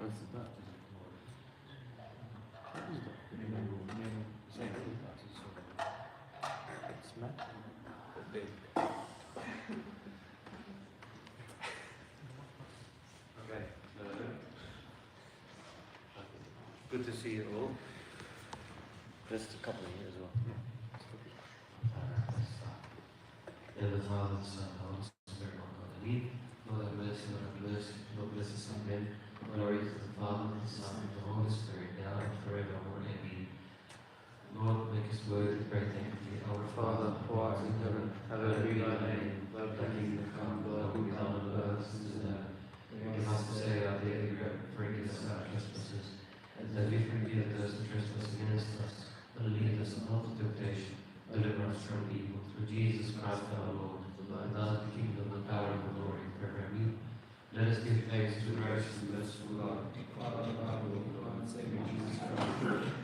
Where's the baptism? What is that? It's mad. Okay. Good to see you all. Just a couple of years as well. In the Father, the Son, and the Holy Spirit, one God. Amen. Lord have mercy, Lord have mercy, Lord bless us, amen. Glory to the Father, the Son, and the Holy Spirit, now and forevermore, amen. Lord, make us worthy to pray thankfully. Our Father, who art in heaven, hallowed be thy name. Thy kingdom come, thy will be done on earth as it is in heaven. Give us this day our daily bread, forgive us our trespasses, as we forgive those who trespass against us. And lead us not into temptation, deliver us from evil. Through Jesus Christ our Lord, and thine is the kingdom, the power, and the glory forever. Amen. Let us give thanks to the gracious and merciful God. Father, our Lord, God, and Savior Jesus Christ,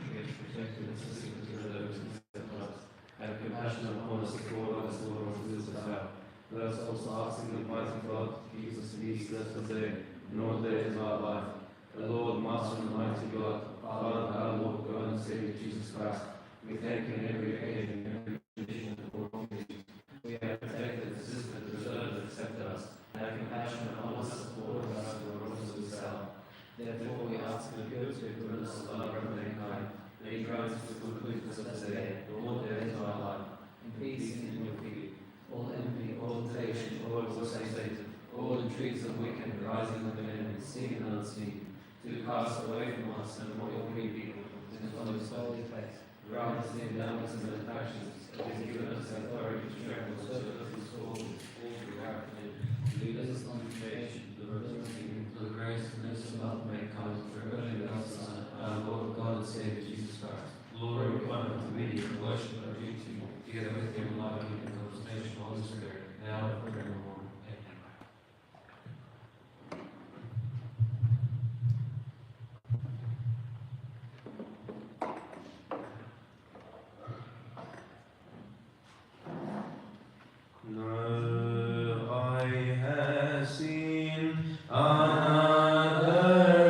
protected us and sickness of those who accept us. Have compassion upon us, Lord, as Lord, and fills us out. Let us also ask in the mighty God to keep us in peace, let us say, in all days of our life. The Lord, Master and Almighty God, Father, our Lord, God, and Savior Jesus Christ, we thank you in every occasion, in every condition, and for all conditions. We have protected, assisted, preserved, and accepted us. Have compassion upon us, support us, and brought us to the south. Therefore, we ask in the purity of goodness of our brother mankind, that he grants us the good wisdom of today, all days of our life, in peace and in your feet. All envy, all temptation, all works of Satan, all intrigues of wicked rising of the enemy, seen and unseen, to cast away from us and from your people, and from his holy place. Grant us the endowments and benefactions, that has given us the authority to trample serpents and scorpions, all through our name. Lead us not into temptation, deliver us from evil. For the grace and mercy of God may come forever and ever, our Lord, God and Savior Jesus Christ. Glory, honor, dominion, worship, and duty, together with him, like in the conversation of the Holy Spirit, now and forevermore. Amen. No eye has seen another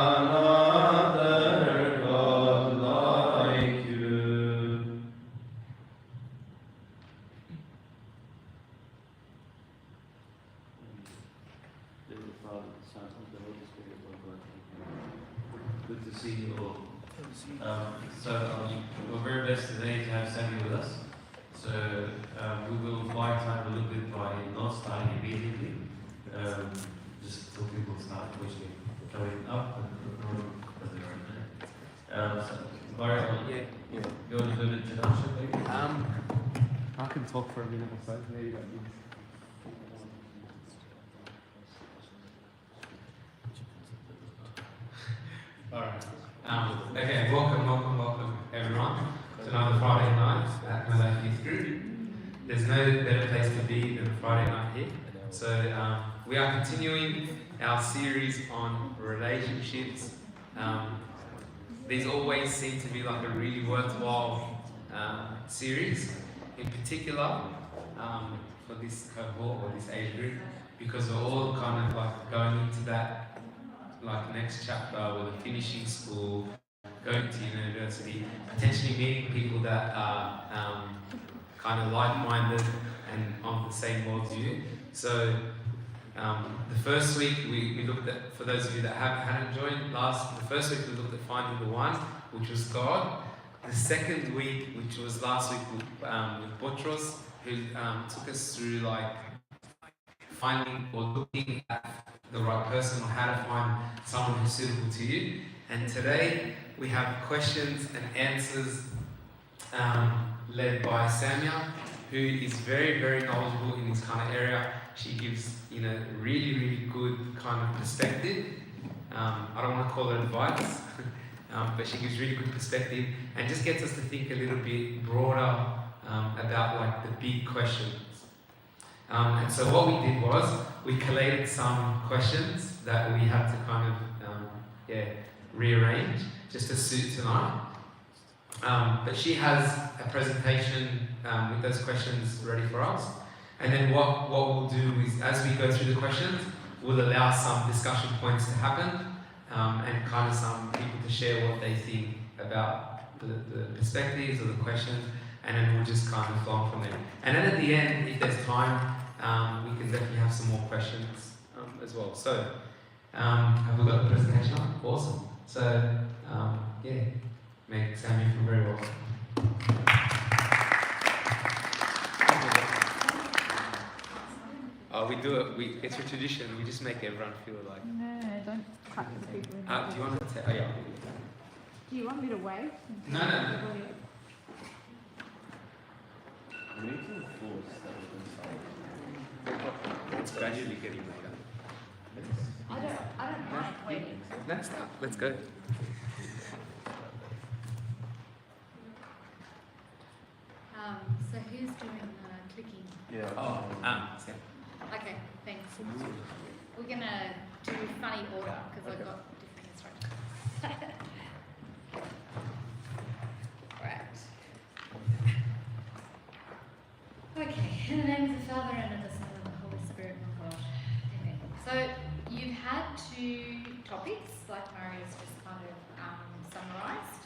another God like you. The Father, the Son, and the Holy Spirit, one God. Amen. Good to see you all. We're very blessed today to have Samia with us. So we will buy time a little bit by not starting immediately. Just till people start pushing, coming up and Barry, Yeah. you want to do an introduction maybe? I can talk for a minute or so, maybe about you. Alright. Okay, welcome everyone to another Friday night at Malak Youth Group. There's no better place to be than Friday night here. So we are continuing our series on relationships. These always seem to be like a really worthwhile series, in particular for this cohort or this age group, because we're all kind of like going into that like next chapter, whether finishing school, going to university, potentially meeting people that are kind of like-minded and on the same worldview. So the first week we looked at, for those of you that hadn't joined the first week we looked at finding the one, which was God. The second week, which was last week with Botros, who took us through like finding or looking at the right person or how to find someone who's suitable to you. And today we have questions and answers led by Samia, who is very, very knowledgeable in this kind of area. She gives, really, really good kind of perspective. I don't want to call it advice, but she gives really good perspective and just gets us to think a little bit broader about like the big questions. And so what we did was we collated some questions that we had to kind of rearrange just to suit tonight. But she has a presentation with those questions ready for us. And then what we'll do is, as we go through the questions, we'll allow some discussion points to happen and kind of some people to share what they think about the perspectives or the questions, and then we'll just kind of flow on from there. And then at the end, if there's time, we can definitely have some more questions as well. So, have we got the presentation on? Awesome. So, make Samia feel very welcome. We do it. It's a tradition. We just make everyone feel like. No, don't cut the people in. Do you want to say? Oh yeah. Do you want me to wave? No. We need to enforce that we're It's gradually getting better. I don't mind waiting. Let's start. Let's go. So who's doing the clicking? Yeah. Sam. Okay, thanks. We're gonna do funny order because I've got different instructions. Right. Okay, in the name of the Father and of the Son and of the Holy Spirit, one God. Amen. So you've had two topics, like Maria's just kind of summarised.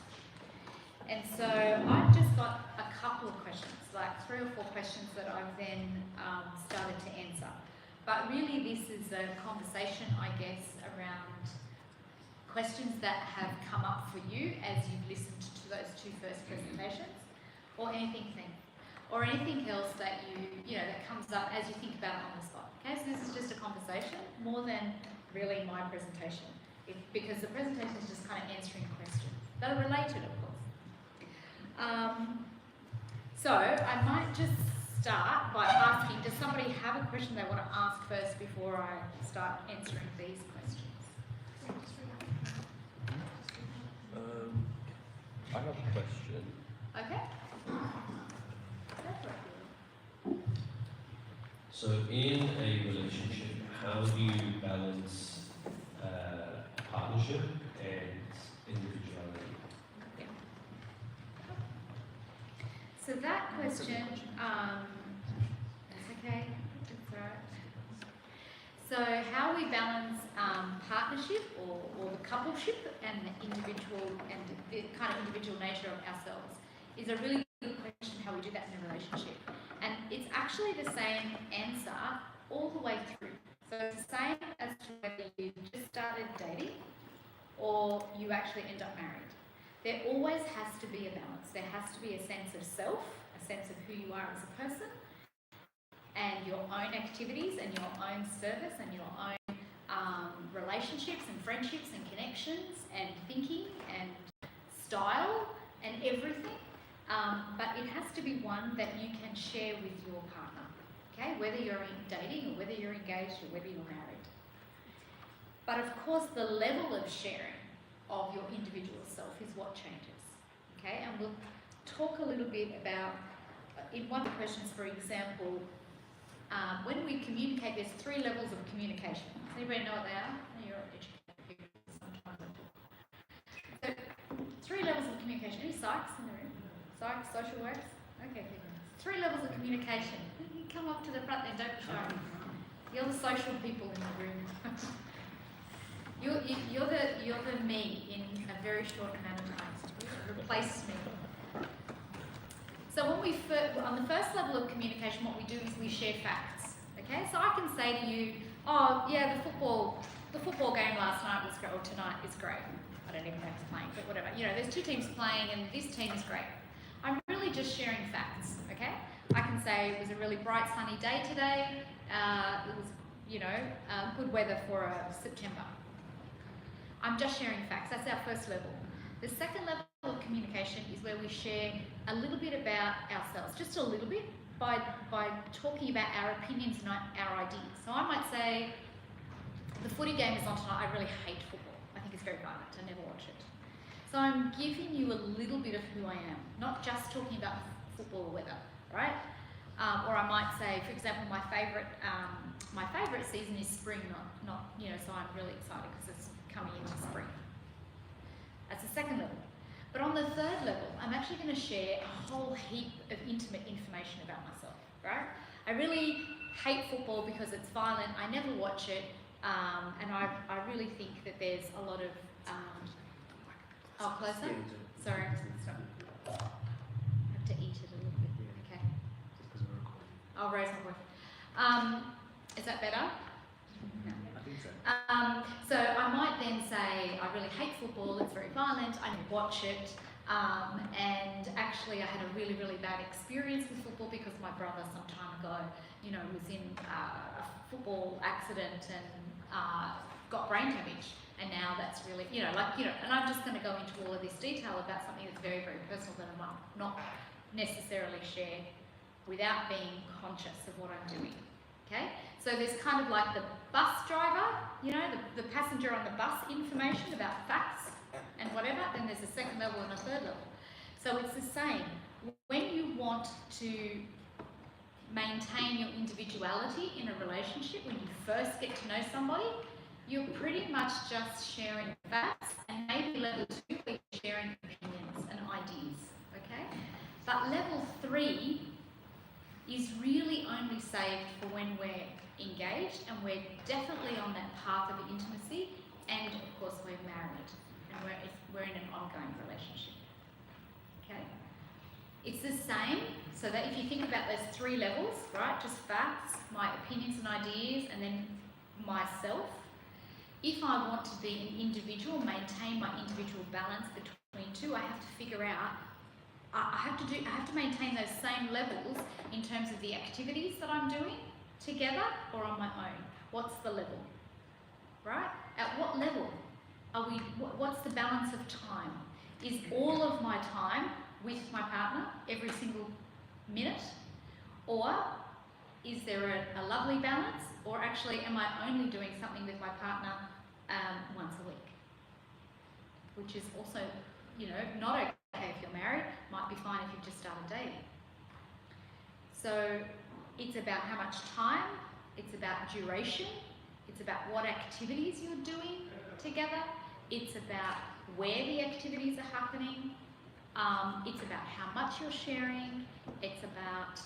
And so I've just got a couple of questions, like 3 or 4 questions that I've then started to answer. But really this is a conversation, I guess, around questions that have come up for you as you've listened to those 2 first presentations, or anything else that that comes up as you think about it on the spot. Okay, so this is just a conversation more than really my presentation, because the presentation is just kind of answering questions that are related, of course. So I might just start by asking, does somebody have a question they want to ask first before I start answering these questions? I have a question. Okay. So in a relationship, how do you balance partnership and individuality? Yeah. So that question, that's okay, that's all right. So how we balance partnership or the coupleship and the individual and the kind of individual nature of ourselves is a really good question, how we do that in a relationship. And it's actually the same answer all the way through. So it's the same as to whether you just started dating or you actually end up married. There always has to be a balance. There has to be a sense of self, a sense of who you are as a person, and your own activities and your own service and your own relationships and friendships and connections and thinking and style and everything. But it has to be one that you can share with your partner, okay? Whether you're dating or whether you're engaged or whether you're married. But of course, the level of sharing of your individual self is what changes, okay? And we'll talk a little bit about, in one of the questions, for example, when we communicate, there's 3 levels of communication. Does anybody know what they are? You're educated people, sometimes I talk. So, 3 levels of communication. Any psychs in the room? Psychs, social works? Okay, 3 levels of communication. You come up to the front then, don't be shy. You're the social people in the room. You're the me in a very short amount of time. Replace me. So on the first level of communication, what we do is we share facts. Okay, so I can say to you, oh yeah, the football game last night was great, or tonight is great. I don't even know who's playing, but whatever. You know, there's 2 teams playing, and this team is great. I'm really just sharing facts. Okay, I can say it was a really bright, sunny day today. It was, good weather for September. I'm just sharing facts. That's our first level. The second level of communication is where we share a little bit about ourselves, just a little bit, by talking about our opinions and our ideas. So I might say, the footy game is on tonight. I really hate football. I think it's very violent. I never watch it. So I'm giving you a little bit of who I am, not just talking about football or weather, right? Or I might say, for example, my favourite season is spring, not so I'm really excited because it's coming into spring. That's the second level. But on the third level, I'm actually going to share a whole heap of intimate information about myself, right? I really hate football because it's violent. I never watch it, and I really think that there's a lot of... closer? Sorry. I have to eat it a little bit. Okay. I'll raise my voice. Is that better? No. I think so. So I might then say, I really hate football, it's very violent, I don't watch it, and actually I had a really, really bad experience with football because my brother some time ago, was in a football accident and got brain damage, and now that's really, and I'm just going to go into all of this detail about something that's very, very personal that I might not necessarily share without being conscious of what I'm doing, okay? So there's kind of like the bus driver, the passenger on the bus information about facts and whatever, then there's a second level and a third level. So it's the same. When you want to maintain your individuality in a relationship, when you first get to know somebody, you're pretty much just sharing facts, and maybe level 2 where you're sharing opinions and ideas, okay? But level 3 is really only saved for when we're engaged and we're definitely on that path of intimacy, and of course we're married and we're in an ongoing relationship. Okay? It's the same, so that if you think about those 3 levels, right, just facts, my opinions and ideas, and then myself, if I want to be an individual, maintain my individual balance between 2, I have to figure out, I have to maintain those same levels in terms of the activities that I'm doing together or on my own. What's the level, right? At what level are we, what's the balance of time? Is all of my time with my partner every single minute? Or is there a lovely balance? Or actually, am I only doing something with my partner once a week? Which is also, not okay if you're married, might be fine if you've just started dating. So it's about how much time, it's about duration, it's about what activities you're doing together, it's about where the activities are happening, it's about how much you're sharing, it's about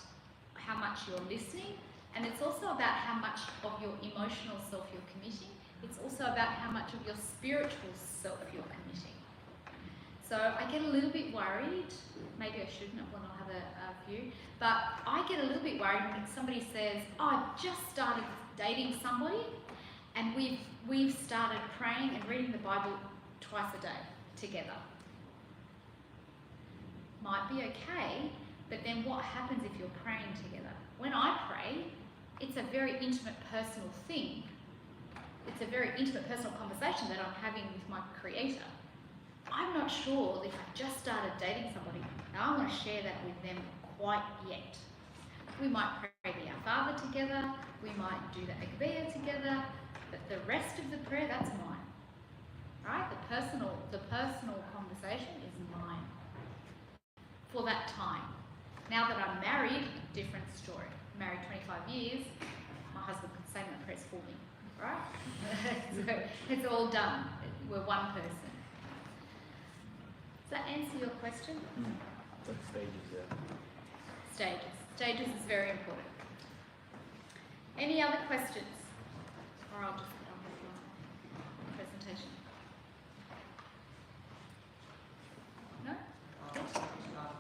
how much you're listening, And it's also about how much of your emotional self you're committing. It's also about how much of your spiritual self you're committing. So I get a little bit worried, maybe I shouldn't when I have a view, but I get a little bit worried when somebody says, oh, I've just started dating somebody and we've started praying and reading the Bible twice a day together. Might be okay, but then what happens if you're praying together? When I pray, it's a very intimate personal thing. It's a very intimate personal conversation that I'm having with my Creator. I'm not sure if I've just started dating somebody and I want to share that with them quite yet. We might pray the Our Father together, we might do the Agabea together, but the rest of the prayer, that's mine. Right? The personal conversation is mine for that time. Now that I'm married, different story. Married 25 years, my husband could say my prayers for me, right? So it's all done. We're one person. Does that answer your question? Like stages, yeah. Stages. Stages is very important. Any other questions? Or I'll just get on with my presentation. No?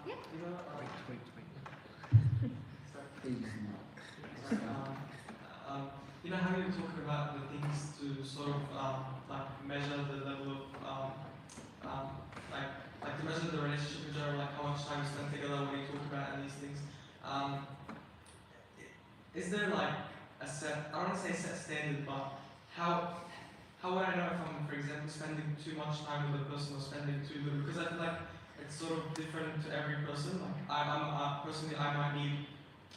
Yeah. You know how you were talking about the things to sort of like measure the level of like to measure the relationship in general, like how much time you spend together, what you talk about, and these things. Is there like a set? I don't want to say set standard, but how would I know if I'm, for example, spending too much time with a person or spending too little? Because I feel like it's sort of different to every person. Like I'm personally, I might need.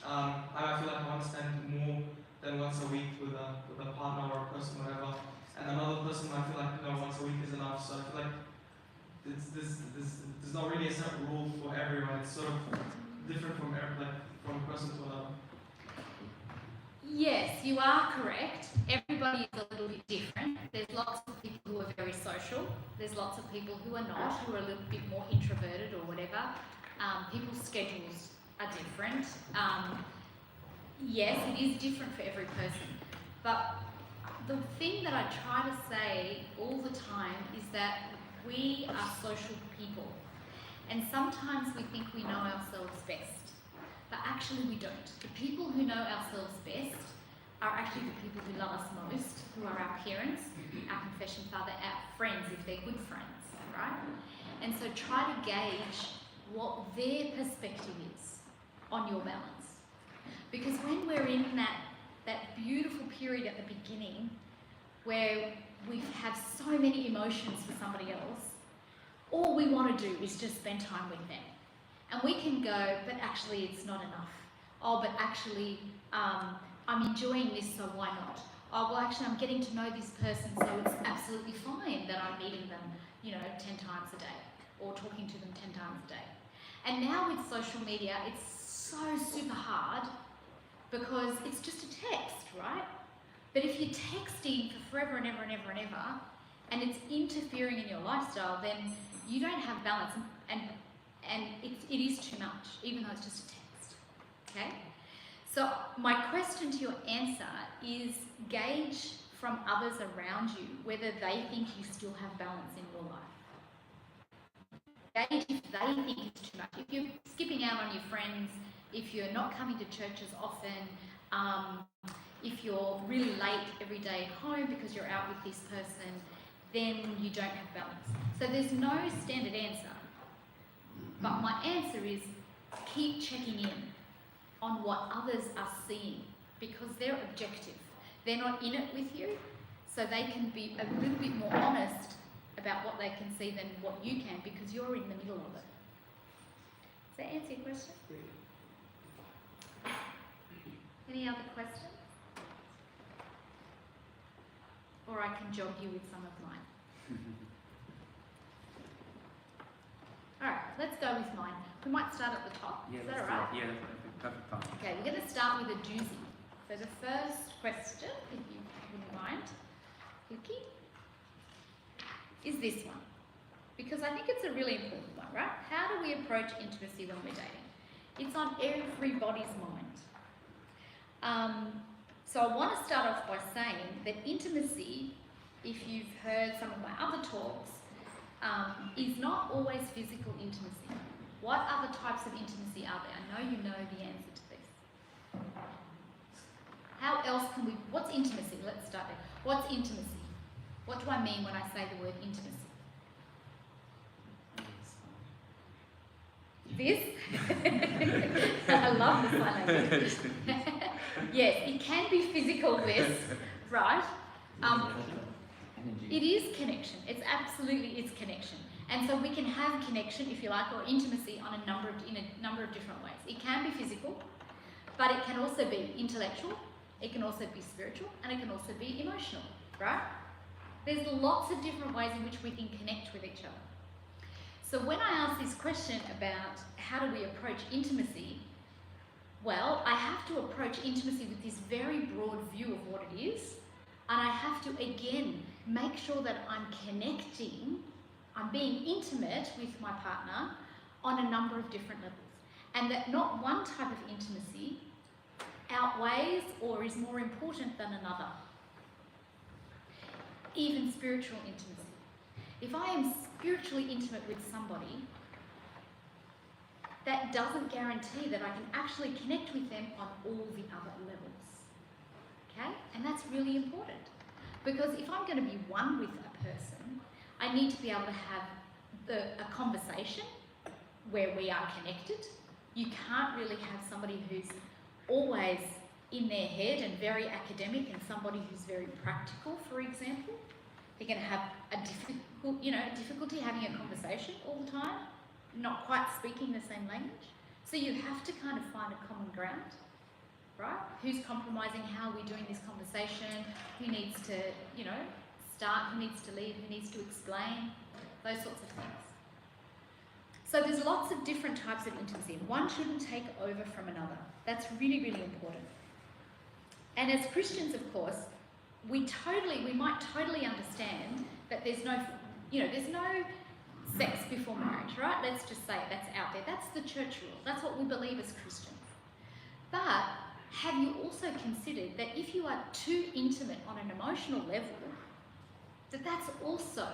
I feel like I want to spend more than once a week with a partner or a person, whatever. And another person might feel like, no, once a week is enough. So I feel like there's not really a set rule for everyone. It's sort of different from person to another. Yes, you are correct. Everybody is a little bit different. There's lots of people who are very social. There's lots of people who are not, who are a little bit more introverted or whatever. People's schedules are different. Yes, it is different for every person. But the thing that I try to say all the time is that we are social people. And sometimes we think we know ourselves best. But actually we don't. The people who know ourselves best are actually the people who love us most, who are our parents, our confession father, our friends, if they're good friends, right? And so try to gauge what their perspective is on your balance. Because when we're in that beautiful period at the beginning where we have so many emotions for somebody else, all we want to do is just spend time with them. And we can go, but actually it's not enough. Oh, but actually I'm enjoying this, so why not? Oh, well actually I'm getting to know this person, so it's absolutely fine that I'm meeting them, 10 times a day, or talking to them 10 times a day. And now with social media, it's so super hard because it's just a text, right? But if you're texting for forever and ever and ever and ever, and it's interfering in your lifestyle, then you don't have balance, and it is too much, even though it's just a text, okay? So my question to your answer is gauge from others around you whether they think you still have balance in your life. Gauge if they think it's too much. If you're skipping out on your friends, if you're not coming to church as often, if you're really late every day at home because you're out with this person, then you don't have balance. So there's no standard answer. But my answer is keep checking in on what others are seeing because they're objective. They're not in it with you, so they can be a little bit more honest about what they can see than what you can because you're in the middle of it. Does that answer your question? Any other questions? Or I can jog you with some of mine. Alright, let's go with mine. We might start at the top. Yeah, Is that let's alright? do it. Yeah, perfect time. Okay, we're going to start with a doozy. So the first question, if you wouldn't mind, Vicky, is this one. Because I think it's a really important one, right? How do we approach intimacy when we're dating? It's on everybody's mind. So I want to start off by saying that intimacy, if you've heard some of my other talks, is not always physical intimacy. What other types of intimacy are there? I know you know the answer to this. How else can we, what's intimacy? Let's start there. What's intimacy? What do I mean when I say the word intimacy? This? I love the sign language. Yes, it can be physical bliss, right? It is connection. It's absolutely connection. And so we can have connection, if you like, or intimacy in a number of different ways. It can be physical, but it can also be intellectual, it can also be spiritual, and it can also be emotional, right? There's lots of different ways in which we can connect with each other. So when I ask this question about how do we approach intimacy, well, I have to approach intimacy with this very broad view of what it is, and I have to, again, make sure that I'm connecting, I'm being intimate with my partner on a number of different levels, and that not one type of intimacy outweighs or is more important than another. Even spiritual intimacy. If I am spiritually intimate with somebody, that doesn't guarantee that I can actually connect with them on all the other levels. Okay? And that's really important. Because if I'm going to be one with a person, I need to be able to have a conversation where we are connected. You can't really have somebody who's always in their head and very academic and somebody who's very practical, for example. They're going to have a difficulty having a conversation all the time, not quite speaking the same language. So you have to kind of find a common ground, right? Who's compromising? How are we doing this conversation? Who needs to, start? Who needs to lead? Who needs to explain? Those sorts of things. So there's lots of different types of intimacy. One shouldn't take over from another. That's really, really important. And as Christians, of course, we might totally understand that there's no sex before marriage, right? Let's just say that's out there. That's the church rule. That's what we believe as Christians. But have you also considered that if you are too intimate on an emotional level, that's also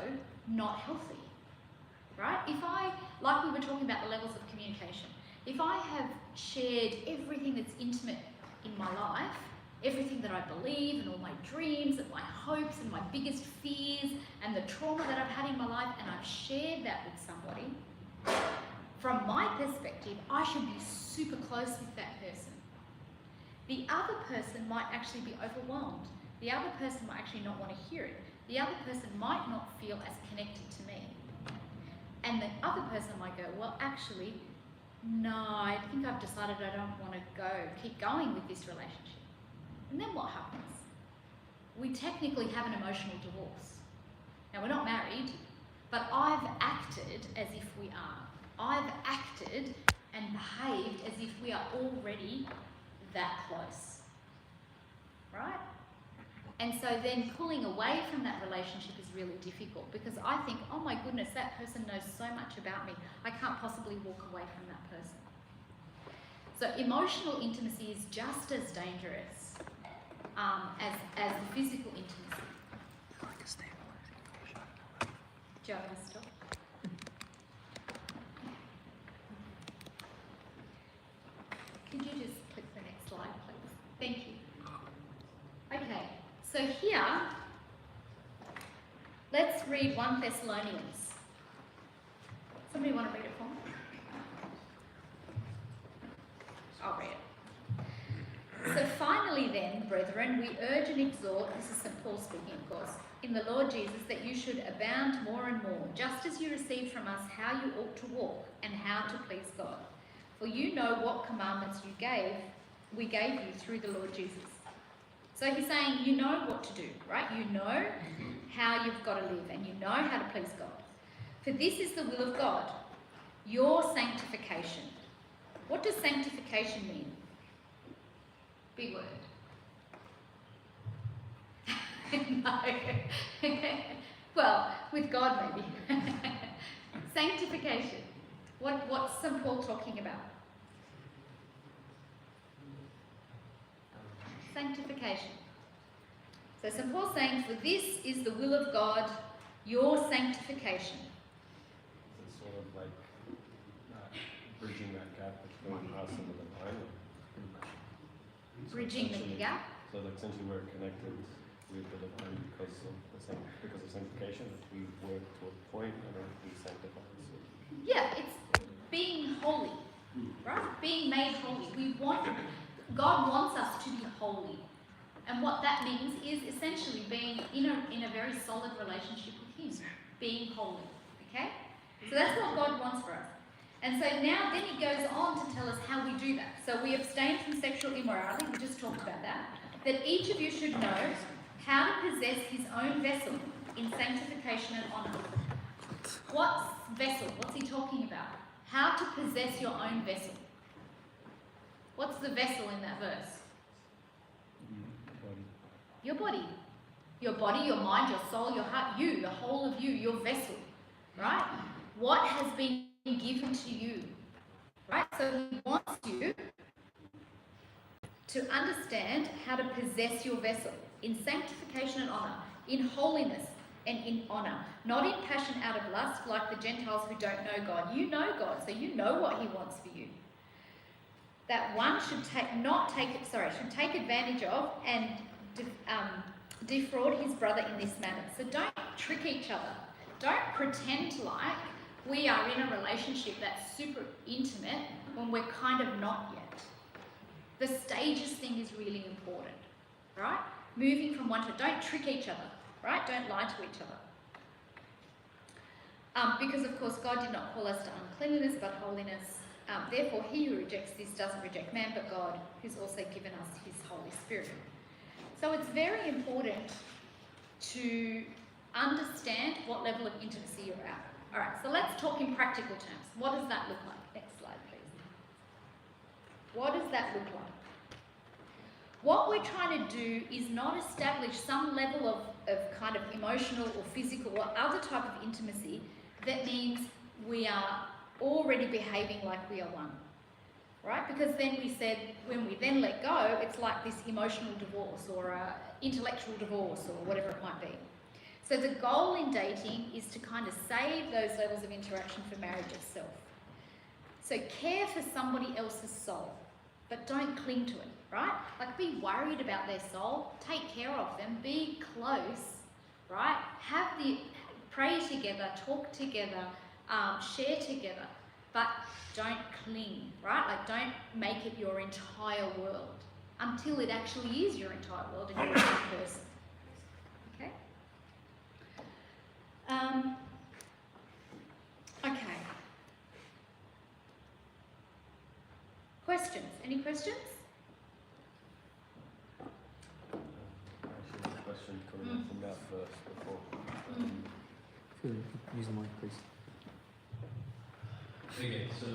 not healthy, right? Like we were talking about the levels of communication, if I have shared everything that's intimate in my life, everything that I believe and all my dreams and my hopes and my biggest fears and the trauma that I've had in my life, and I've shared that with somebody, from my perspective, I should be super close with that person. The other person might actually be overwhelmed. The other person might actually not want to hear it. The other person might not feel as connected to me. And the other person might go, well, actually, no, I think I've decided I don't want to keep going with this relationship. And then what happens? We technically have an emotional divorce. Now, we're not married, but I've acted as if we are. I've acted and behaved as if we are already that close, right? And so then pulling away from that relationship is really difficult, because I think, oh my goodness, that person knows so much about me. I can't possibly walk away from that person. So emotional intimacy is just as dangerous as the physical intimacy. Do you want me to stop? Could you just click the next slide, please? Thank you. Okay, so here, let's read 1 Thessalonians. Somebody want to read it for me? I'll read it. So finally then, brethren, we urge and exhort, this is St. Paul speaking, of course, in the Lord Jesus, that you should abound more and more, just as you received from us how you ought to walk and how to please God. For you know what commandments we gave you through the Lord Jesus. So he's saying you know what to do, right? You know how you've got to live, and you know how to please God. For this is the will of God, your sanctification. What does sanctification mean? Big word. No. Well, with God maybe. Sanctification. What's St. Paul talking about? Sanctification. So St. Paul's saying, for this is the will of God, your sanctification. It's sort of like bridging that gap between us and the divine. Bridging the gap. So like essentially we're connected with the divine because of sanctification. We work to a point and then we sanctify. Yeah, it's being holy, right? Being made holy. God wants us to be holy. And what that means is essentially being in a very solid relationship with Him. Being holy, okay? So that's what God wants for us. And so now then He goes on to tell us how we do that. So we abstain from sexual immorality, we just talked about that. That each of you should know how to possess his own vessel in sanctification and honour. What's vessel? What's he talking about? How to possess your own vessel. What's the vessel in that verse? Your body. Your body, your mind, your soul, your heart, you, the whole of you, your vessel. Right? What has been given to you? Right? So He wants you to understand how to possess your vessel in sanctification and honour, in holiness and in honour, not in passion out of lust like the Gentiles who don't know God. You know God, so you know what He wants for you. That one should take advantage of and defraud his brother in this manner. So don't trick each other. Don't pretend like we are in a relationship that's super intimate when we're kind of not yet. The stages thing is really important, right? Moving from one to, don't trick each other, right? Don't lie to each other. Because of course God did not call us to uncleanliness but holiness. Therefore he who rejects this doesn't reject man but God, who's also given us His Holy Spirit. So it's very important to understand what level of intimacy you're at. All right, so let's talk in practical terms. What does that look like? Next slide, please. What does that look like? What we're trying to do is not establish some level of kind of emotional or physical or other type of intimacy that means we are already behaving like we are one. Right? Because then we said, when we then let go, it's like this emotional divorce or intellectual divorce or whatever it might be. So the goal in dating is to kind of save those levels of interaction for marriage itself. So care for somebody else's soul, but don't cling to it, right? Like be worried about their soul, take care of them, be close, right? Pray together, talk together, share together, but don't cling, right? Like don't make it your entire world until it actually is your entire world and you're a new person. Okay? Okay. Questions? Any questions? Actually, a question coming up from that verse before. Use the mic, please. Okay, so Do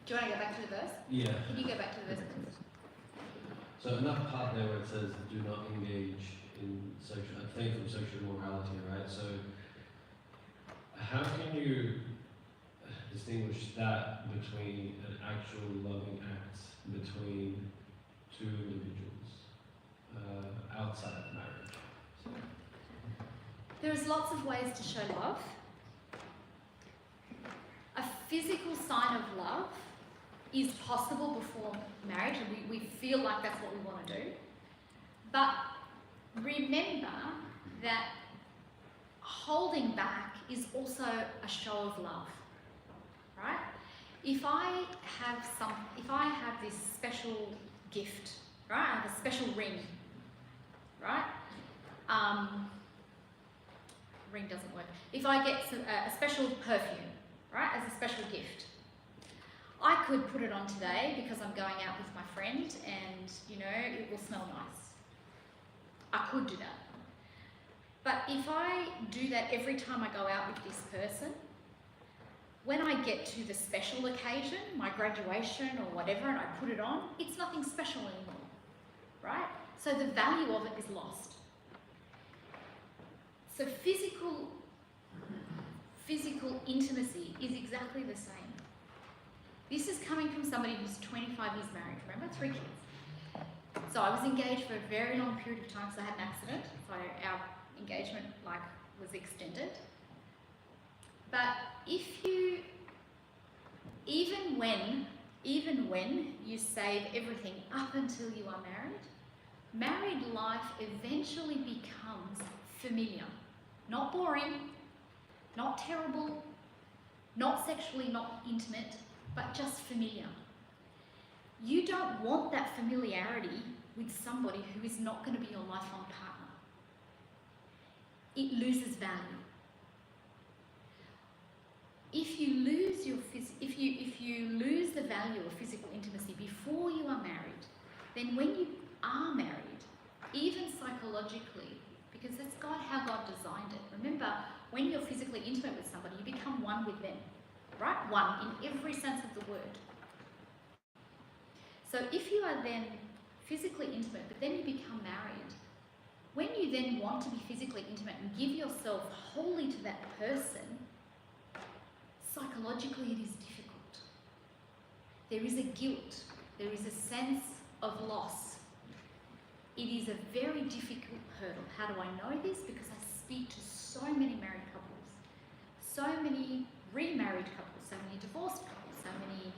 you want to go back to the verse? yeah. Can you go back to the verse, please? So in that part there where it says do not engage in abstain from sexual immorality, right? So how can you distinguish that between an actual loving act between two individuals outside of marriage? There's lots of ways to show love. A physical sign of love is possible before marriage, and we feel like that's what we want to do. But remember that holding back is also a show of love, right? If I have this special gift, right? I have a special ring, right? Ring doesn't work. If I get a special perfume, right, as a special gift, I could put it on today because I'm going out with my friend and, you know, it will smell nice. I could do that. But if I do that every time I go out with this person, when I get to the special occasion, my graduation or whatever, and I put it on, it's nothing special anymore, right? So the value of it is lost. So physical intimacy is exactly the same. This is coming from somebody who's 25 years married, remember? 3 kids. So I was engaged for a very long period of time, so I had an accident, so our engagement was extended. But even when you save everything up until you are married life eventually becomes familiar. Not boring, not terrible, not sexually, not intimate, but just familiar. You don't want that familiarity with somebody who is not going to be your lifelong partner. It loses value. If you lose if you lose the value of physical intimacy before you are married, then when you are married, even psychologically, because that's how God designed it. Remember, when you're physically intimate with somebody, you become one with them, right? One in every sense of the word. So if you are then physically intimate, but then you become married, when you then want to be physically intimate and give yourself wholly to that person, psychologically it is difficult. There is a guilt, there is a sense of loss. It is a very difficult hurdle. How do I know this? Because I speak to so many married couples, so many remarried couples, so many divorced couples, so many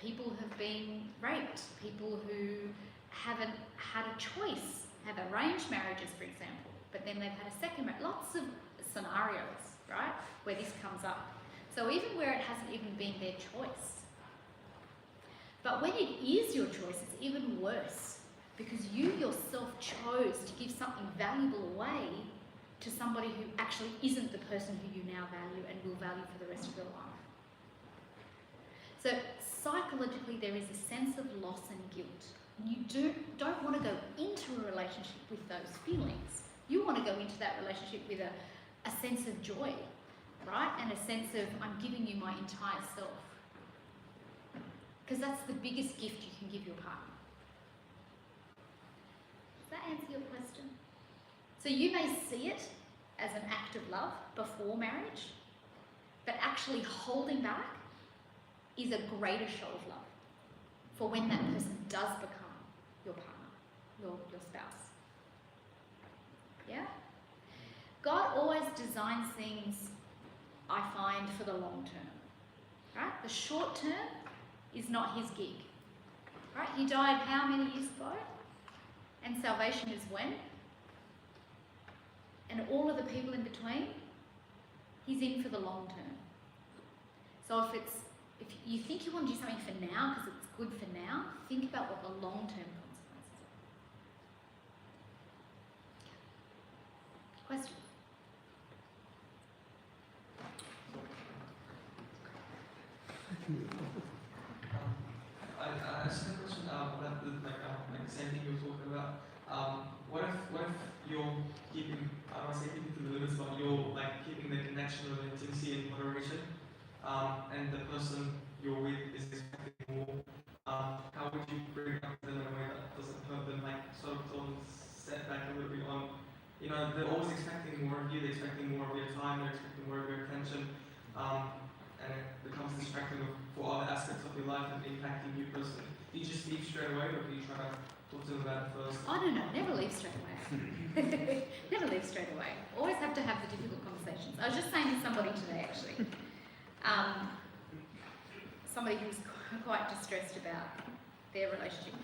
people who have been raped, people who haven't had a choice, have arranged marriages, for example, but then they've had a second marriage. Lots of scenarios, right, where this comes up. So even where it hasn't even been their choice. But when it is your choice, it's even worse, because you yourself chose to give something valuable away to somebody who actually isn't the person who you now value and will value for the rest of your life. So psychologically, there is a sense of loss and guilt. You don't want to go into a relationship with those feelings. You want to go into that relationship with a sense of joy, right? And a sense of, I'm giving you my entire self. Because that's the biggest gift you can give your partner. Does that answer your question? So you may see it as an act of love before marriage, but actually holding back is a greater show of love for when that person does become your partner, your spouse. Yeah? God always designs things, I find, for the long term. Right? The short term is not his gig. Right? He died how many years ago? And salvation is when? And all of the people in between, he's in for the long term. So if you think you want to do something for now because it's good for now, think about what the long term consequences are. Question? I just have a question about the same thing you were talking about. What if you're keeping, I don't want to say keeping to the limits, but you're keeping the connection of intimacy and moderation, and the person you're with is expecting more? How would you bring it up to them in a way that doesn't hurt them, sort of set back a little bit on, they're always expecting more of you, they're expecting more of your time, they're expecting more of your attention, and it becomes distracting for other aspects of your life and impacting you personally. Do you just leave straight away, or do you try to talk to them about it first? I don't know, never leave straight away. Never leave straight away. Always have to have the difficult conversations. I was just saying to somebody today, actually, somebody who's quite distressed about their relationship,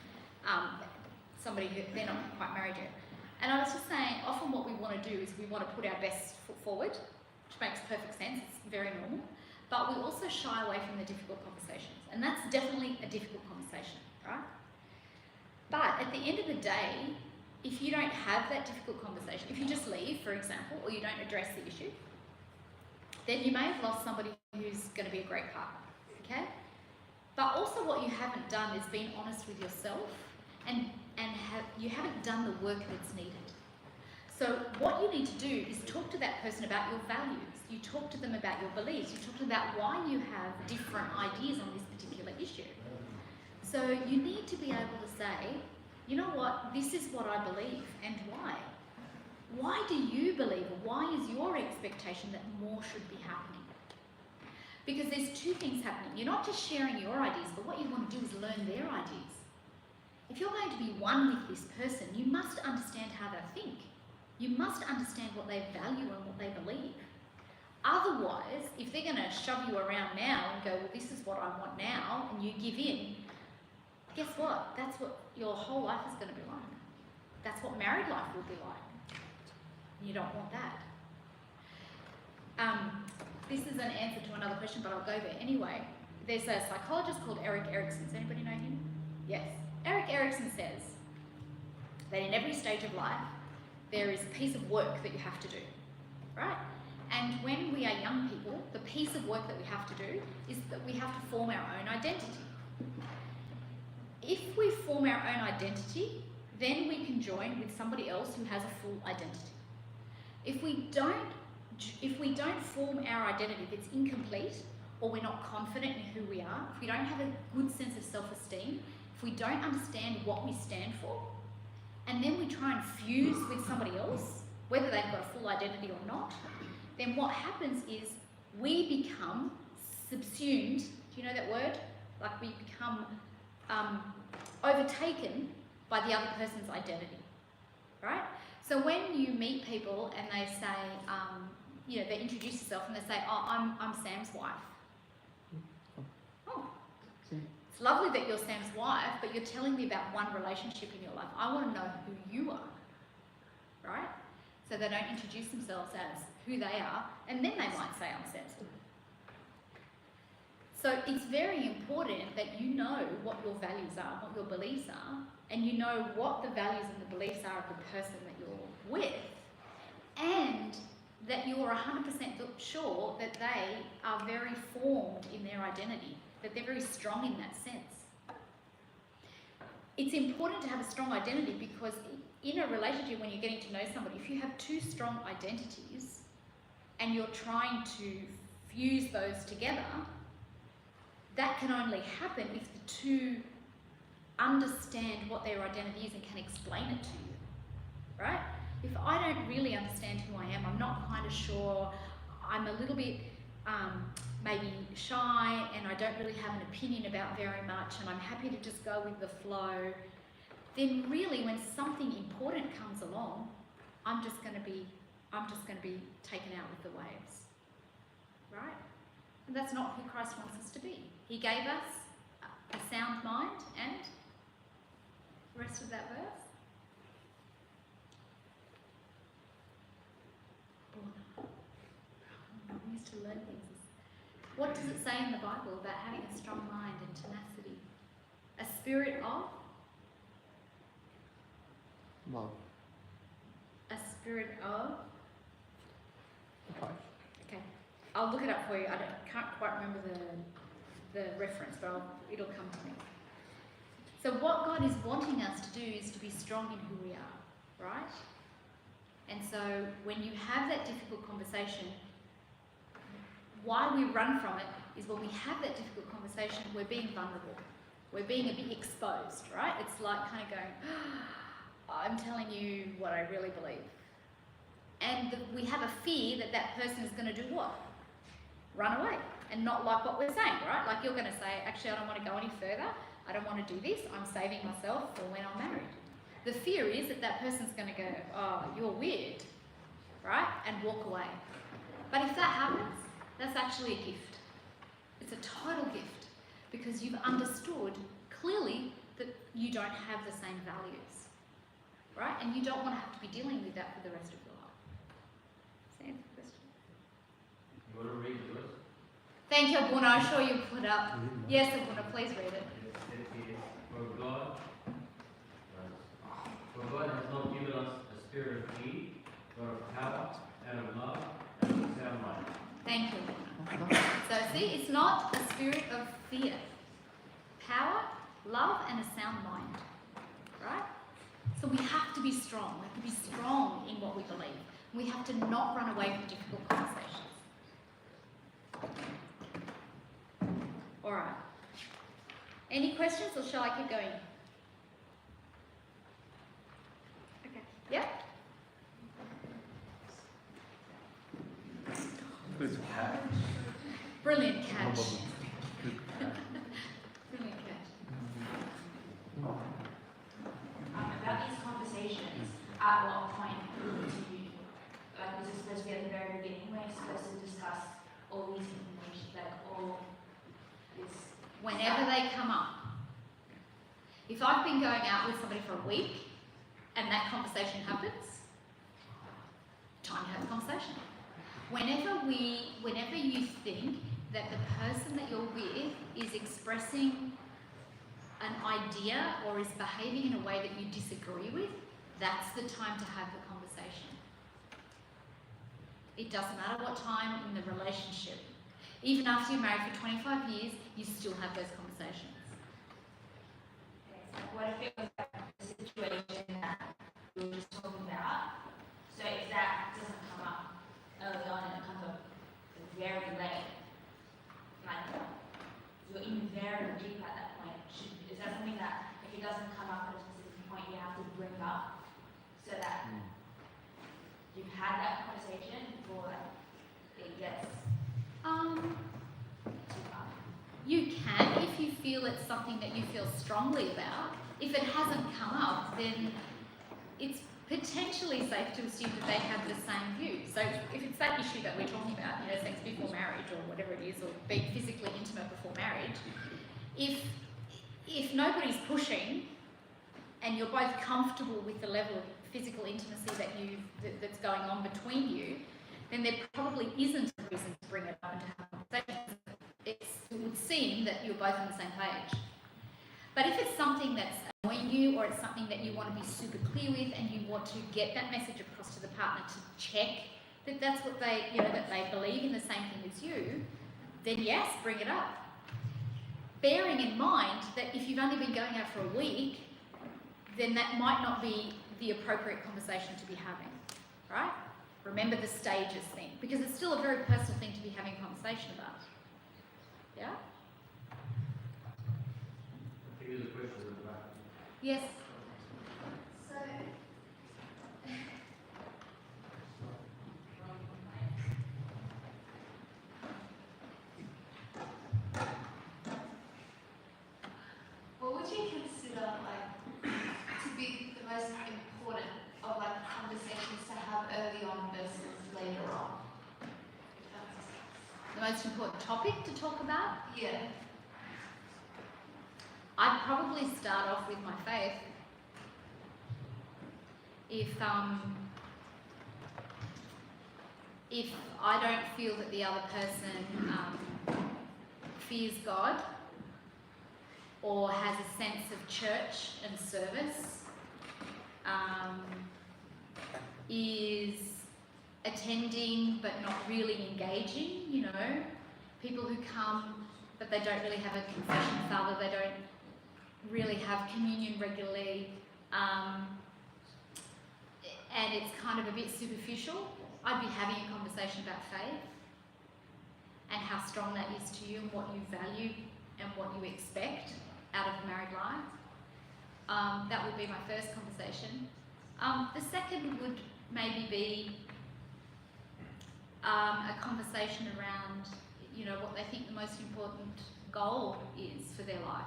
somebody who they're not quite married yet. And I was just saying, often what we want to do is we want to put our best foot forward, which makes perfect sense, it's very normal, but we also shy away from the difficult conversations. And that's definitely a difficult conversation, right? But at the end of the day, if you don't have that difficult conversation, if you just leave, for example, or you don't address the issue, then you may have lost somebody who's going to be a great partner, okay? But also what you haven't done is being honest with yourself and you haven't done the work that's needed. So what you need to do is talk to that person about your values. You talk to them about your beliefs. You talk to them about why you have different ideas on this particular issue. So you need to be able to say, you know what, this is what I believe and why. Why do you believe, or why is your expectation that more should be happening? Because there's two things happening. You're not just sharing your ideas, but what you want to do is learn their ideas. If you're going to be one with this person, you must understand how they think. You must understand what they value and what they believe. Otherwise, if they're going to shove you around now and go, well, this is what I want now, and you give in, guess what? That's what your whole life is going to be like. That's what married life will be like. You don't want that. This is an answer to another question, but I'll go there anyway. There's a psychologist called Erik Erikson. Does anybody know him? Yes. Erik Erikson says that in every stage of life, there is a piece of work that you have to do, right? And when we are young people, the piece of work that we have to do is that we have to form our own identity. If we form our own identity, then we can join with somebody else who has a full identity. If we don't form our identity, if it's incomplete, or we're not confident in who we are, if we don't have a good sense of self-esteem, if we don't understand what we stand for, and then we try and fuse with somebody else, whether they've got a full identity or not, then what happens is we become subsumed. Do you know that word? Like we become overtaken by the other person's identity, right? So when you meet people and they say, they introduce themselves and they say, oh, I'm Sam's wife. Oh, it's lovely that you're Sam's wife, but you're telling me about one relationship in your life. I want to know who you are, right? So they don't introduce themselves as who they are, and then they might say, I'm Sam's wife. So it's very important that you know what your values are, what your beliefs are, and you know what the values and the beliefs are of the person that you're with, and that you're 100% sure that they are very formed in their identity, that they're very strong in that sense. It's important to have a strong identity because in a relationship, when you're getting to know somebody, if you have two strong identities and you're trying to fuse those together, that can only happen if the two understand what their identity is and can explain it to you, right? If I don't really understand who I am, I'm not kind of sure, I'm a little bit maybe shy and I don't really have an opinion about very much and I'm happy to just go with the flow, then really when something important comes along, I'm just going to be taken out with the waves, right? And that's not who Christ wants us to be. He gave us a sound mind and the rest of that verse. I used to learn things. What does it say in the Bible about having a strong mind and tenacity? A spirit of? Love. A spirit of? Okay. Okay, I'll look it up for you. I can't quite remember the reference, but it'll come to me. So what God is wanting us to do is to be strong in who we are, right? And so when you have that difficult conversation, why we run from it is when we have that difficult conversation, we're being vulnerable. We're being a bit exposed, right? It's like kind of going, I'm telling you what I really believe. And we have a fear that that person is going to do what? Run away and not like what we're saying, right? Like you're going to say, actually, I don't want to go any further. I don't want to do this. I'm saving myself for when I'm married. The fear is that that person's going to go, oh, you're weird, right? And walk away. But if that happens, that's actually a gift. It's a total gift because you've understood clearly that you don't have the same values, right? And you don't want to have to be dealing with that for the rest of your life. Does that answer the question? You want to read the verse? Thank you, Abuna. I'm sure you put up. Yes, Abuna, please read it. For God has not given us a spirit of fear, but of power and of love and of a sound mind. Thank you, Abuna. So see, it's not a spirit of fear. Power, love, and a sound mind, right? So we have to be strong. We have to be strong in what we believe. We have to not run away from difficult conversations. All right. Any questions, or shall I keep going? Okay. Yep. Good catch. Brilliant catch. Brilliant catch. at what point do you, like, is it supposed to be at the very beginning when you're supposed to discuss all these information, like all this? Whenever they come up. If I've been going out with somebody for a week and that conversation happens, time to have a conversation. Whenever you think that the person that you're with is expressing an idea or is behaving in a way that you disagree with, that's the time to have the conversation. It doesn't matter what time in the relationship. Even after you're married for 25 years, you still have those conversations. Okay, so what if it was like the situation that we were just talking about? So if that doesn't come up early on and it comes up very late, like you're in very deep at that point, is that something that if it doesn't come up at a specific point you have to bring up so that you've had that conversation before it gets too far? You can if you feel it's something that you feel strongly about. If it hasn't come up, then it's potentially safe to assume that they have the same view. So if it's that issue that we're talking about, sex before marriage or whatever it is, or being physically intimate before marriage, if nobody's pushing and you're both comfortable with the level of physical intimacy that's going on between you, then there probably isn't a reason to bring it up and to have a conversation. It would seem that you're both on the same page. But if it's something that's annoying you, or it's something that you want to be super clear with, and you want to get that message across to the partner to check that that's what they, that they believe in the same thing as you, then yes, bring it up. Bearing in mind that if you've only been going out for a week, then that might not be the appropriate conversation to be having, right? Remember the stages thing, because it's still a very personal thing to be having a conversation about. Yeah? Here's a question at the back. Yes? So, what would you consider to be the most important of conversations to have early on versus later on? The most important topic to talk about? Yeah. I'd probably start off with my faith. If I don't feel that the other person fears God or has a sense of church and service, is attending but not really engaging, people who come but they don't really have a confession father, they don't really have communion regularly, and it's kind of a bit superficial, I'd be having a conversation about faith and how strong that is to you and what you value and what you expect out of a married life. That would be my first conversation. The second would maybe be a conversation around, what they think the most important goal is for their life.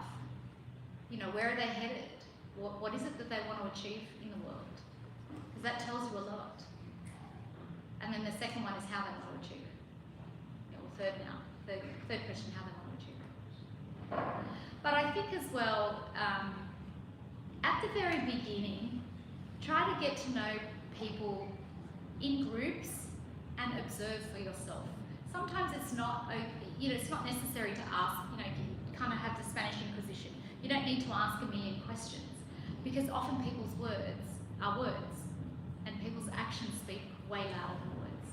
Where are they headed? What is it that they want to achieve in the world? Because that tells you a lot. And then the second one is how they want to achieve it. Third question, how they want to achieve it. But I think as well, at the very beginning, try to get to know people in groups and observe for yourself. Sometimes it's not, it's not necessary to ask, kind of have the Spanish Inquisition. You don't need to ask a million questions, because often people's words are words and people's actions speak way louder than words.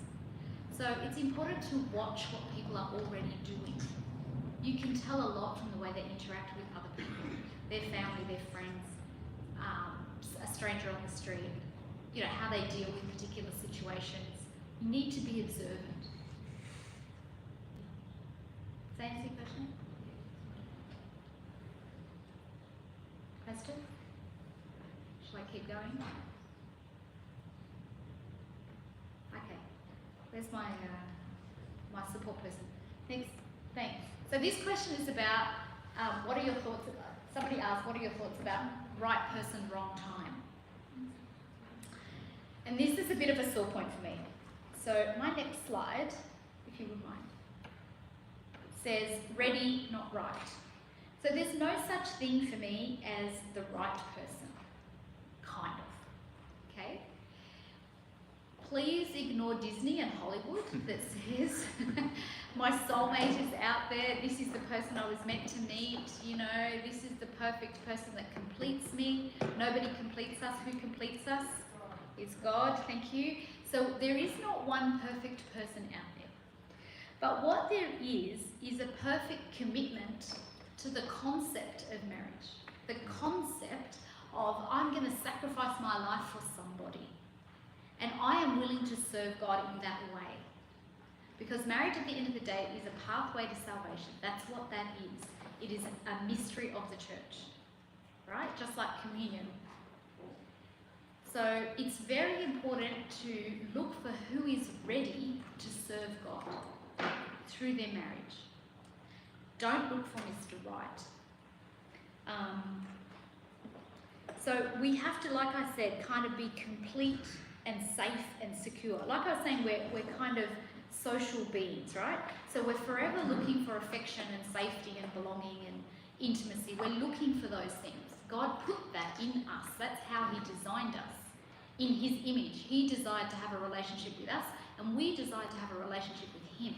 So it's important to watch what people are already doing. You can tell a lot from the way they interact with other people, their family, their friends, a stranger on the street, how they deal with particular situations. You need to be observant. Does that answer your question? Question? Shall I keep going? Okay. Where's my my support person? Thanks. So this question is about what are your thoughts about, somebody asked, what are your thoughts about right person, wrong time? And this is a bit of a sore point for me. So my next slide, if you would mind, says ready, not right. So there's no such thing for me as the right person, kind of, okay? Please ignore Disney and Hollywood that says my soulmate is out there, this is the person I was meant to meet, you know, this is the perfect person that completes me. Nobody completes us. Who completes us? It's God, thank you. So there is not one perfect person out there. But what there is a perfect commitment to the concept of marriage. The concept of I'm going to sacrifice my life for somebody. And I am willing to serve God in that way. Because marriage at the end of the day is a pathway to salvation. That's what that is. It is a mystery of the church. Right? Just like communion. So it's very important to look for who is ready to serve God through their marriage. Don't look for Mr. Right. So we have to, like I said, kind of be complete and safe and secure. Like I was saying, we're kind of social beings, right? So we're forever looking for affection and safety and belonging and intimacy. We're looking for those things. God put that in us. That's how He designed us. In His image. He desired to have a relationship with us, and we desire to have a relationship with Him.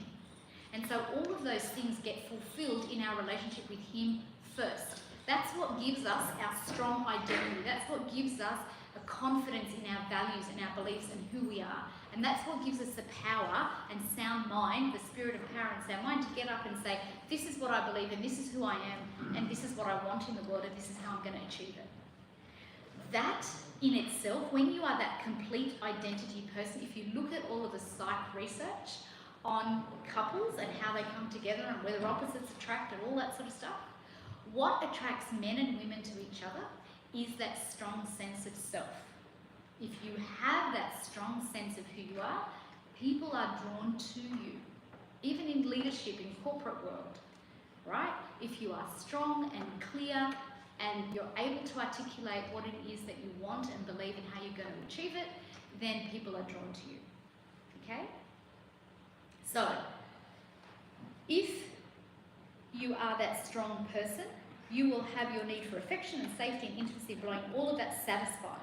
And so all of those things get fulfilled in our relationship with Him first. That's what gives us our strong identity. That's what gives us a confidence in our values and our beliefs and who we are. And that's what gives us the power and sound mind, the spirit of power and sound mind, to get up and say, this is what I believe and this is who I am and this is what I want in the world and this is how I'm going to achieve it. That in itself, when you are that complete identity person, if you look at all of the psych research on couples and how they come together and whether opposites attract and all that sort of stuff, what attracts men and women to each other is that strong sense of self. If you have that strong sense of who you are, people are drawn to you, even in leadership, in corporate world, right? If you are strong and clear and you're able to articulate what it is that you want and believe in how you're going to achieve it, then people are drawn to you, okay? So, if you are that strong person, you will have your need for affection and safety and intimacy, belonging, all of that satisfied.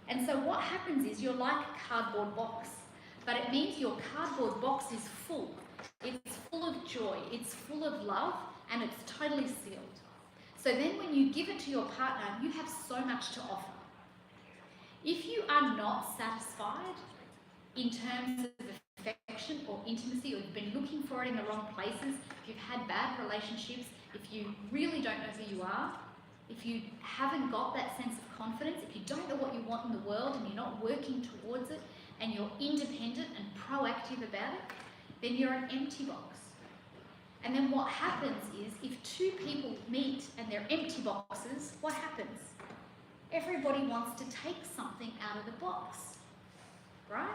And so what happens is you're like a cardboard box, but it means your cardboard box is full. It's full of joy, it's full of love, and it's totally sealed. So then when you give it to your partner, you have so much to offer. If you are not satisfied in terms of affection or intimacy, or you've been looking for it in the wrong places, if you've had bad relationships, if you really don't know who you are, if you haven't got that sense of confidence, if you don't know what you want in the world and you're not working towards it, and you're independent and proactive about it, then you're an empty box. And then what happens is, if two people meet and they're empty boxes, what happens? Everybody wants to take something out of the box, right?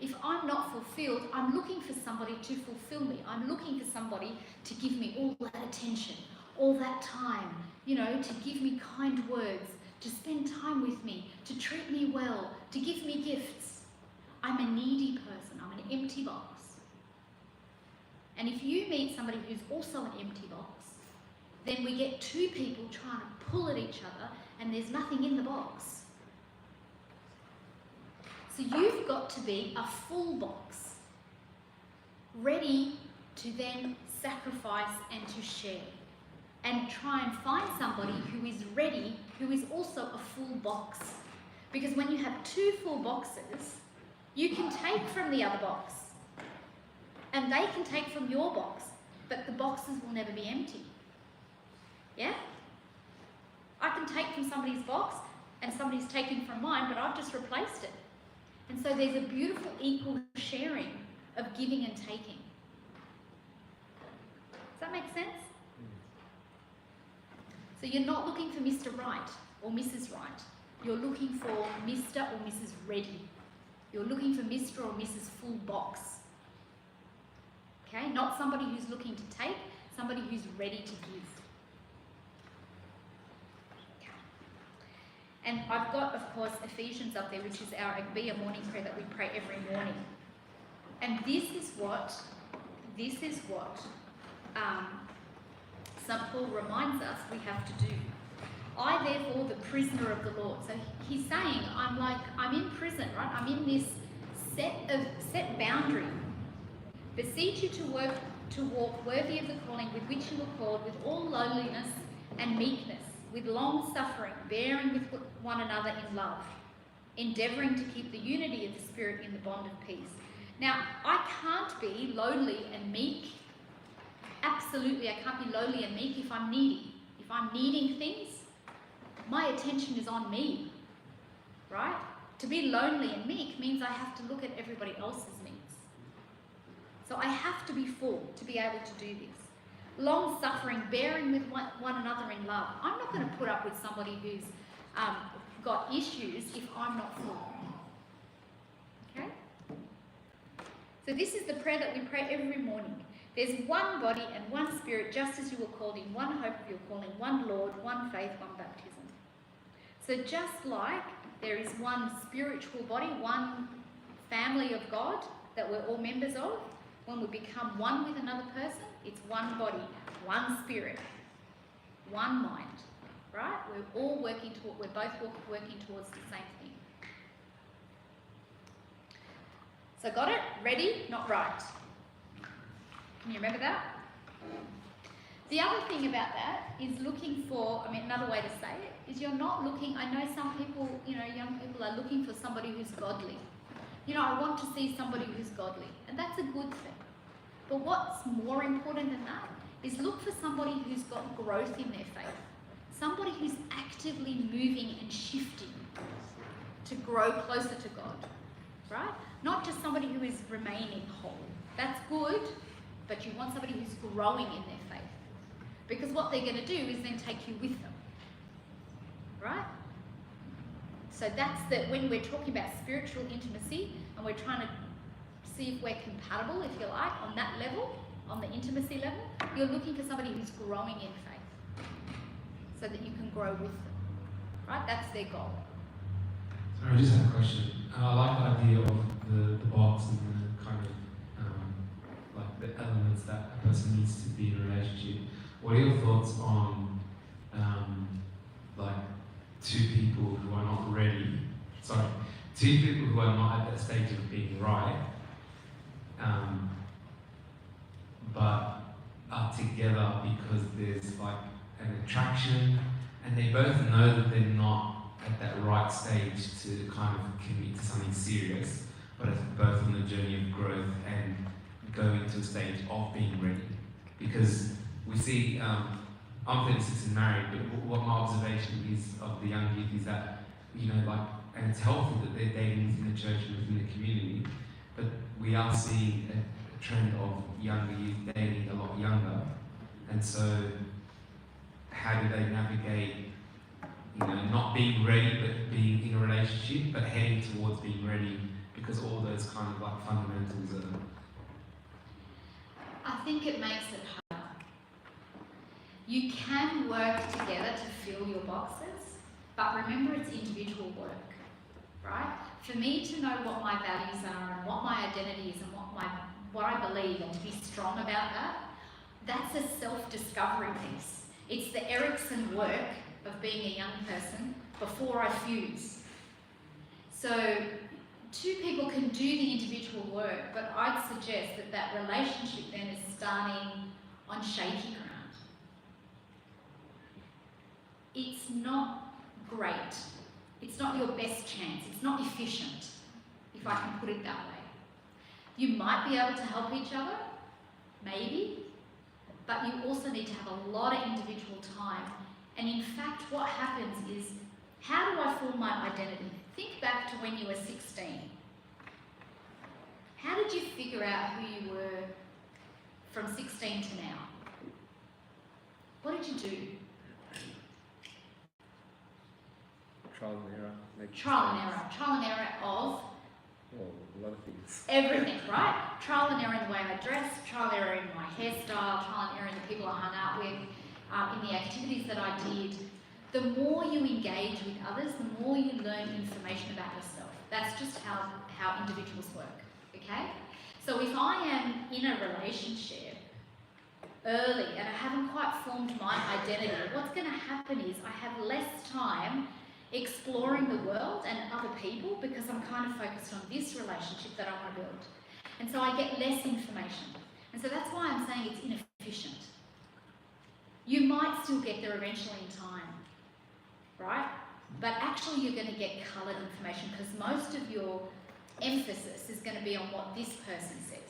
If I'm not fulfilled, I'm looking for somebody to fulfill me. I'm looking for somebody to give me all that attention, all that time, you know, to give me kind words, to spend time with me, to treat me well, to give me gifts. I'm a needy person. I'm an empty box. And if you meet somebody who's also an empty box, then we get two people trying to pull at each other and there's nothing in the box. So you've got to be a full box, ready to then sacrifice and to share. And try and find somebody who is ready, who is also a full box. Because when you have two full boxes, you can take from the other box. And they can take from your box, but the boxes will never be empty. Yeah? I can take from somebody's box and somebody's taken from mine, but I've just replaced it. And so there's a beautiful equal sharing of giving and taking. Does that make sense? So you're not looking for Mr. Right or Mrs. Right. You're looking for Mr. or Mrs. Ready. You're looking for Mr. or Mrs. Full Box. Okay? Not somebody who's looking to take, somebody who's ready to give. Okay. And I've got, of course, Ephesians up there, which is our be a morning prayer that we pray every morning. And this is what St. Paul reminds us we have to do. I, therefore, the prisoner of the Lord. So he's saying, I'm in prison, right? I'm in this set boundary. Beseech you to walk worthy of the calling with which you were called, with all lowliness and meekness, with long suffering, bearing with one another in love, endeavouring to keep the unity of the Spirit in the bond of peace. Now, I can't be lowly and meek. Absolutely, I can't be lowly and meek if I'm needy. If I'm needing things, my attention is on me, right? To be lonely and meek means I have to look at everybody else's needs. So I have to be full to be able to do this. Long suffering, bearing with one another in love. I'm not going to put up with somebody who's got issues if I'm not full. Okay? So this is the prayer that we pray every morning. There's one body and one Spirit, just as you were called in one hope of your calling, one Lord, one faith, one baptism. So just like there is one spiritual body, one family of God that we're all members of, when we become one with another person, it's one body, one spirit, one mind, right? We're both working towards the same thing. So got it? Ready? Not right. Can you remember that? The other thing about that is looking for, another way to say it is you're not looking, I know some people, young people are looking for somebody who's godly. I want to see somebody who's godly, and that's a good thing. But what's more important than that is look for somebody who's got growth in their faith. Somebody who's actively moving and shifting to grow closer to God, right? Not just somebody who is remaining whole. That's good, but you want somebody who's growing in their faith. Because what they're going to do is then take you with them, right? So that's when we're talking about spiritual intimacy and we're trying to see if we're compatible, if you like, on that level, on the intimacy level, you're looking for somebody who's growing in faith so that you can grow with them, right? That's their goal. Sorry, I just have a question. I like the idea of the box and the kind of like the elements that a person needs to be in a relationship. What are your thoughts on like two people who are not ready? Two people who are not at that stage of being right, but are together because there's like an attraction, and they both know that they're not at that right stage to kind of commit to something serious, but are both on the journey of growth and going to a stage of being ready. Because we see, I'm 36 and married, but what my observation is of the young youth is that, and it's helpful that they're dating within the church and within the community, but we are seeing a trend of younger youth dating a lot younger. And so how do they navigate, not being ready but being in a relationship, but heading towards being ready, because all those kind of like fundamentals are... I think it makes it harder. You can work together to fill your boxes, but remember it's individual work, right? For me to know what my values are and what my identity is and what I believe, and to be strong about that, that's a self-discovery piece. It's the Erickson work of being a young person before I fuse. So two people can do the individual work, but I'd suggest that relationship then is starting on shaky ground. It's not great. It's not your best chance. It's not efficient, if I can put it that way. You might be able to help each other, maybe, but you also need to have a lot of individual time. And in fact, what happens is, how do I form my identity? Think back to when you were 16. How did you figure out who you were from 16 to now? What did you do? Trial and error. Trial and error. Trial and error of? Well, a lot of things. Everything, right? Trial and error in the way I dressed, trial and error in my hairstyle, trial and error in the people I hung out with, in the activities that I did. The more you engage with others, the more you learn information about yourself. That's just how individuals work, okay? So if I am in a relationship early and I haven't quite formed my identity, what's going to happen is I have less time exploring the world and other people because I'm kind of focused on this relationship that I want to build. And so I get less information. And so that's why I'm saying it's inefficient. You might still get there eventually in time, right? But actually you're going to get coloured information because most of your emphasis is going to be on what this person says.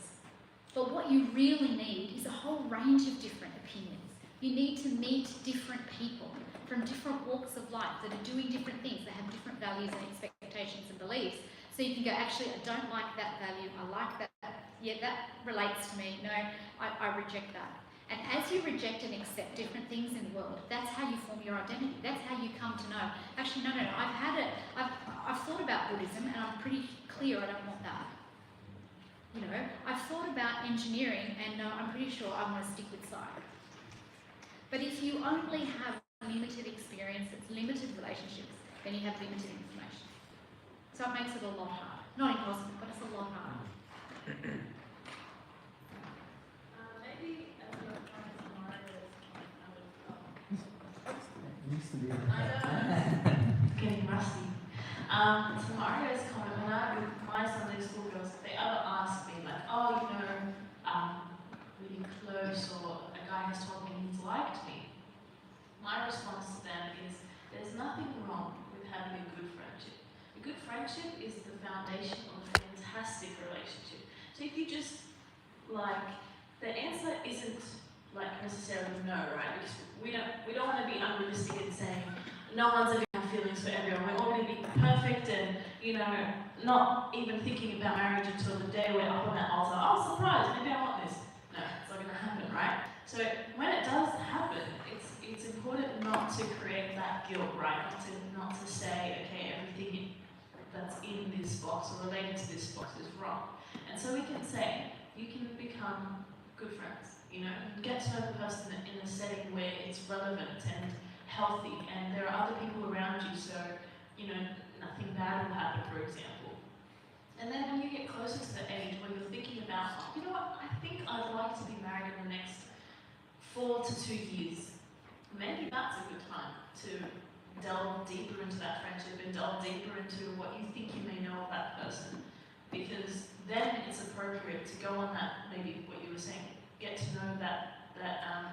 But what you really need is a whole range of different opinions. You need to meet different people from different walks of life that are doing different things, that have different values and expectations and beliefs. So you can go, actually, I don't like that value, I like that, yeah, that relates to me, no, I reject that. And as you reject and accept different things in the world, that's how you form your identity. That's how you come to know, actually, no, I've thought about Buddhism and I'm pretty clear I don't want that. You know, I've thought about engineering and no, I'm pretty sure I want to stick with psych. But if you only have limited experiences, limited relationships, then you have limited information. So it makes it a lot harder. Not impossible, but it's a lot harder. Maybe as your friend Mario It used to be. Getting rusty. To Mario's comment, when I with my Sunday school girls, if they ever ask me like, oh, you know, really close, or a guy has told me he's liked me, my response to them is, there's nothing wrong with having a good friendship. A good friendship is the foundation of a fantastic relationship. So if you just, like, the answer isn't like necessarily no, right? Because we don't want to be unrealistic and saying no one's ever gonna have feelings for everyone. We're all gonna be perfect and, you know, not even thinking about marriage until the day we're up on that altar. Oh, surprise, maybe I want this. No, it's not gonna happen, right? So when it does happen, it's important not to create that guilt, right? Not to say, okay, everything that's in this box or related to this box is wrong. And so we can say, you can become good friends, you know, get to know the person in a setting where it's relevant and healthy and there are other people around you, so, you know, nothing bad will happen, for example. And then when you get closer to the age where you're thinking about, oh, you know what, I think I'd like to be married in the next 4 to 2 years, maybe that's a good time to delve deeper into that friendship and delve deeper into what you think you may know of that person. Because then it's appropriate to go on that, maybe what you were saying, get to know that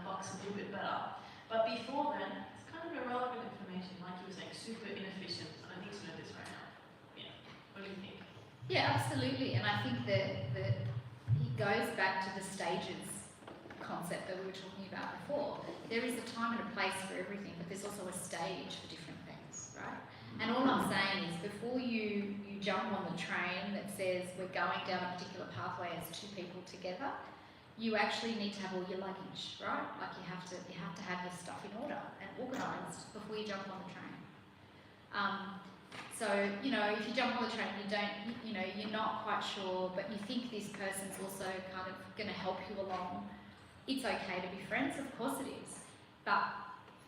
box a little bit better. But before then, it's kind of irrelevant information, like you were saying, super inefficient. I need to know this right now. Yeah. What do you think? Yeah, absolutely. And I think that it goes back to the stages concept that we were talking about before. There is a time and a place for everything, but there's also a stage for different things, right? And all I'm saying is before you jump on the train that says we're going down a particular pathway as two people together, you actually need to have all your luggage, right? Like you have to have your stuff in order and organised before you jump on the train. So, you know, if you jump on the train, you're not quite sure, but you think this person's also kind of going to help you along. It's okay to be friends, of course it is. But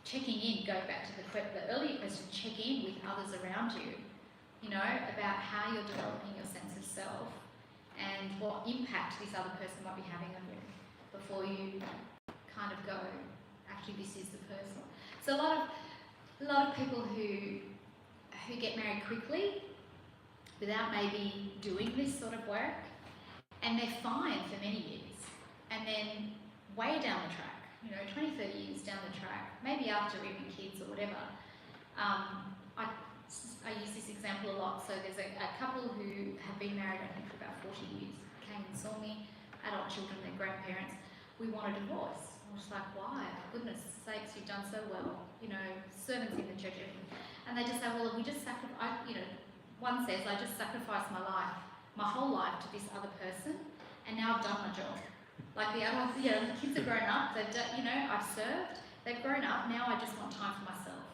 checking in, going back to the earlier question, check in with others around you, you know, about how you're developing your sense of self and what impact this other person might be having on you before you kind of go, actually this is the person. So a lot of people who get married quickly without maybe doing this sort of work, and they're fine for many years, and then way down the track, you know, 20, 30 years down the track, maybe after even kids or whatever. I use this example a lot. So there's a couple who have been married, I think, for about 40 years, came and saw me, adult children, their grandparents. We want a divorce. I was like, why? For goodness sakes, you've done so well. You know, servants in the church, everything. And they just say, well, we just sacrifice, you know, one says, I just sacrificed my life, my whole life to this other person, and now I've done my job. Like the other, you know, the kids are grown up, they've done, you know, I've served, they've grown up, now I just want time for myself.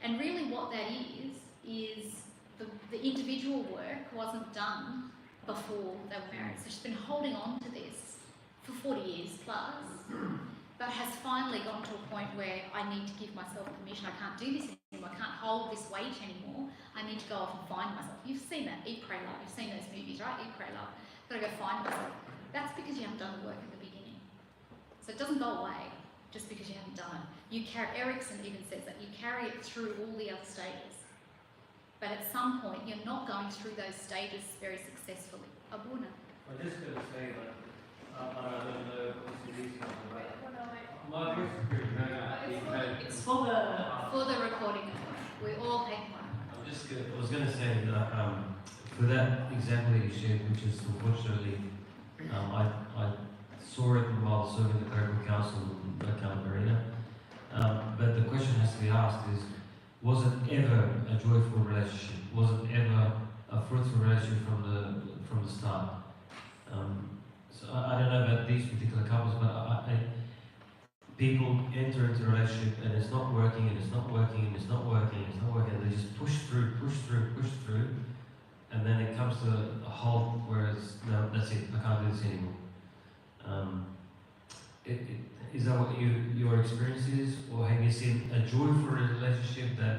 And really what that is the individual work wasn't done before they were married. So she's been holding on to this for 40 years plus, but has finally gotten to a point where I need to give myself permission. I can't do this anymore. I can't hold this weight anymore. I need to go off and find myself. You've seen that, Eat, Pray, Love. You've seen those movies, right? Eat, Pray, Love. Got to go find myself. That's because you haven't done the work at the beginning. So it doesn't go away just because you haven't done it. You carry, Erickson even says that, you carry it through all the other stages. But at some point, you're not going through those stages very successfully. Abuna. I'm just going to say that, I don't know what's the reason for that. My voice is pretty It's for the recording. We all take one. I was going to say that for that example that you shared, which is unfortunately, I saw it while serving the clerical council in Marina. But the question has to be asked is, was it ever a joyful relationship? Was it ever a fruitful relationship from the start? So I don't know about these particular couples, but people enter into a relationship and it's not working, and it's not working, and it's not working, and it's not working, and they just push through, and then it comes to a halt where it's, no, that's it, I can't do this anymore. Is that what your experience is, or have you seen a joyful relationship that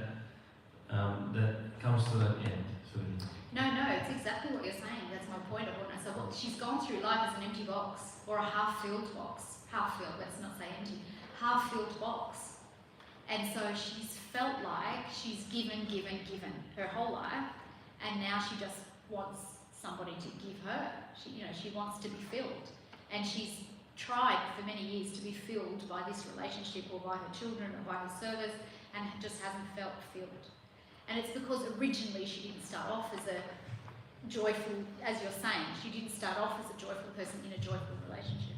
comes to an end? Sort of? No, it's exactly what you're saying. That's my point. So what she's gone through life as an empty box or a half-filled box. Half-filled, let's not say empty. Half-filled box. And so she's felt like she's given her whole life, and now she just wants somebody to give her. She wants to be filled, and she's tried for many years to be filled by this relationship or by her children or by her service, and just hasn't felt filled. And it's because originally she didn't start off as a joyful, as you're saying, she didn't start off as a joyful person in a joyful relationship.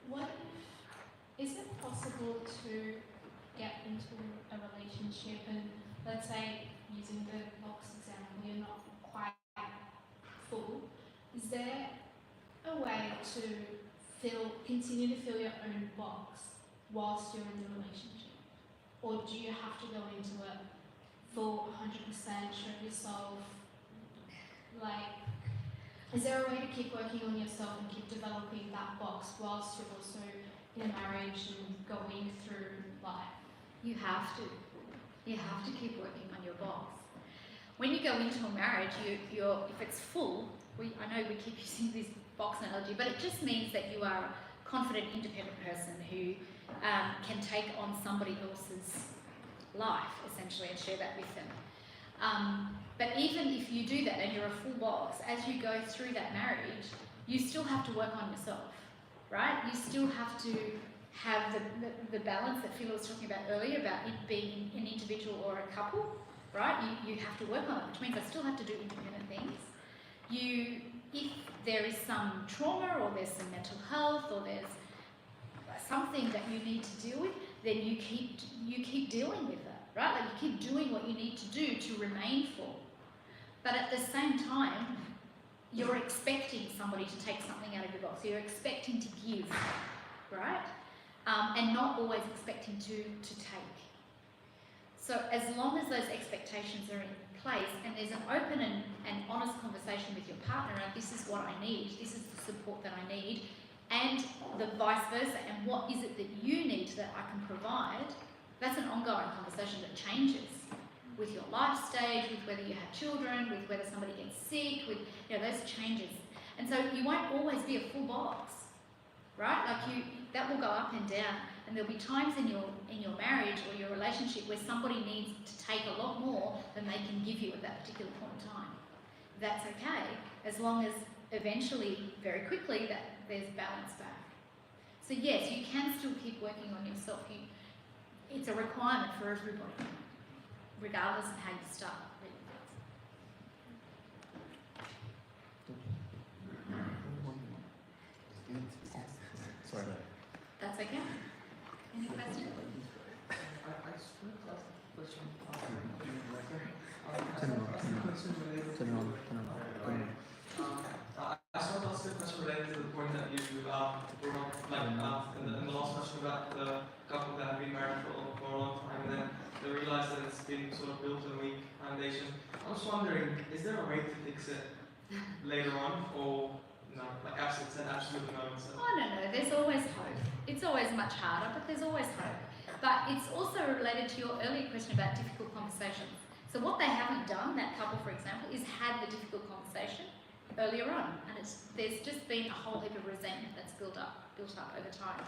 What if, is it possible to get into a relationship and, let's say, using the box example, you're not quite full, is there a way to continue to fill your own box whilst you're in the relationship? Or do you have to go into it full 100%, show yourself, like, is there a way to keep working on yourself and keep developing that box whilst you're also in a marriage and going through life? You have to. You have to keep working on your box. When you go into a marriage, if it's full, I know we keep using this box analogy, but it just means that you are a confident, independent person who can take on somebody else's life, essentially, and share that with them. But even if you do that and you're a full box, as you go through that marriage, you still have to work on yourself, right? You still have to have the balance that Phil was talking about earlier about it being an individual or a couple, right? You have to work on it, which means I still have to do independent things. If there is some trauma or there's some mental health or there's something that you need to deal with, then you keep dealing with that, right? Like you keep doing what you need to do to remain full. But at the same time, you're expecting somebody to take something out of your box. You're expecting to give, right? And not always expecting to take. So as long as those expectations are in place and there's an open and honest conversation with your partner around this is what I need, this is the support that I need, and the vice versa, and what is it that you need that I can provide, that's an ongoing conversation that changes with your life stage, with whether you have children, with whether somebody gets sick, with those changes. And so you won't always be a full box, right? Like that will go up and down, and there'll be times in your marriage or your relationship where somebody needs to take a lot more than they can give you at that particular point in time. That's okay, as long as eventually, very quickly, that there's balance back. So yes, you can still keep working on yourself. It's a requirement for everybody, regardless of how you start. Sorry. That's okay. Any questions? I just want to ask a question related to the point that you brought up, in the last question about the couple that have been married for a long time and then they realize that it's been sort of built on a weak foundation. I was wondering, is there a way to fix it later on or No, like absolute, it's an absolute no. So. I don't know, there's always hope. It's always much harder, but there's always hope. But it's also related to your earlier question about difficult conversations. So what they haven't done, that couple for example, is had the difficult conversation earlier on, and there's just been a whole heap of resentment that's built up over time.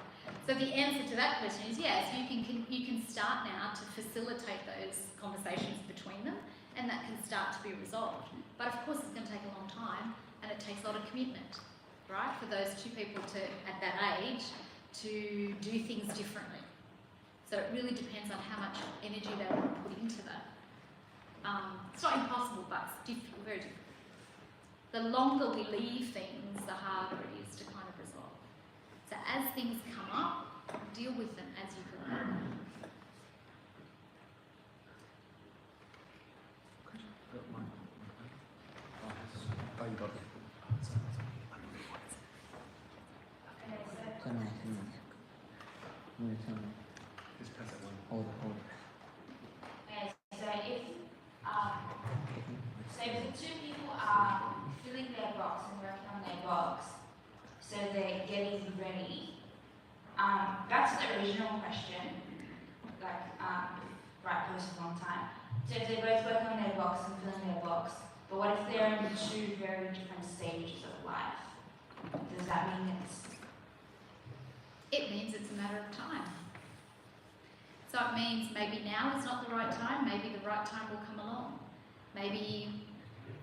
So the answer to that question is yes, you can start now to facilitate those conversations between them, and that can start to be resolved. But of course it's going to take a long time, and it takes a lot of commitment, right, for those two people to, at that age, to do things differently. So it really depends on how much energy they want to put into that. It's not impossible, but it's difficult, very difficult. The longer we leave things, the harder it is to kind of resolve. So as things come up, deal with them as you go. Oh, you got it. Just press that one. Hold it. Okay, so if the two people are filling their box and working on their box, so they're getting ready, that's the original question, like, right person, wrong time. So if they're both working on their box and filling their box, but what if they're in two very different stages of life? Does that mean It means it's a matter of time. So it means maybe now is not the right time, maybe the right time will come along. Maybe,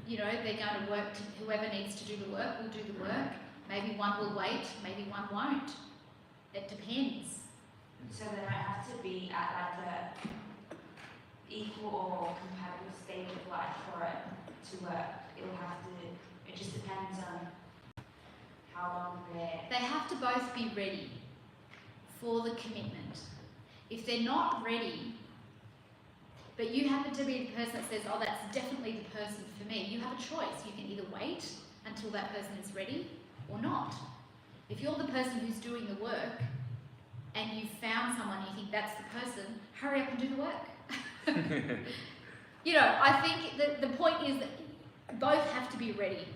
you know, they're going to work, whoever needs to do the work will do the work. Maybe one will wait, maybe one won't. It depends. so they don't have to be at like a equal or compatible stage of life for it to work? It just depends on how long They have to both be ready for the commitment. If they're not ready, but you happen to be the person that says, oh, that's definitely the person for me, you have a choice. You can either wait until that person is ready or not. If you're the person who's doing the work and you've found someone you think that's the person, hurry up and do the work. You know, I think the point is that both have to be ready,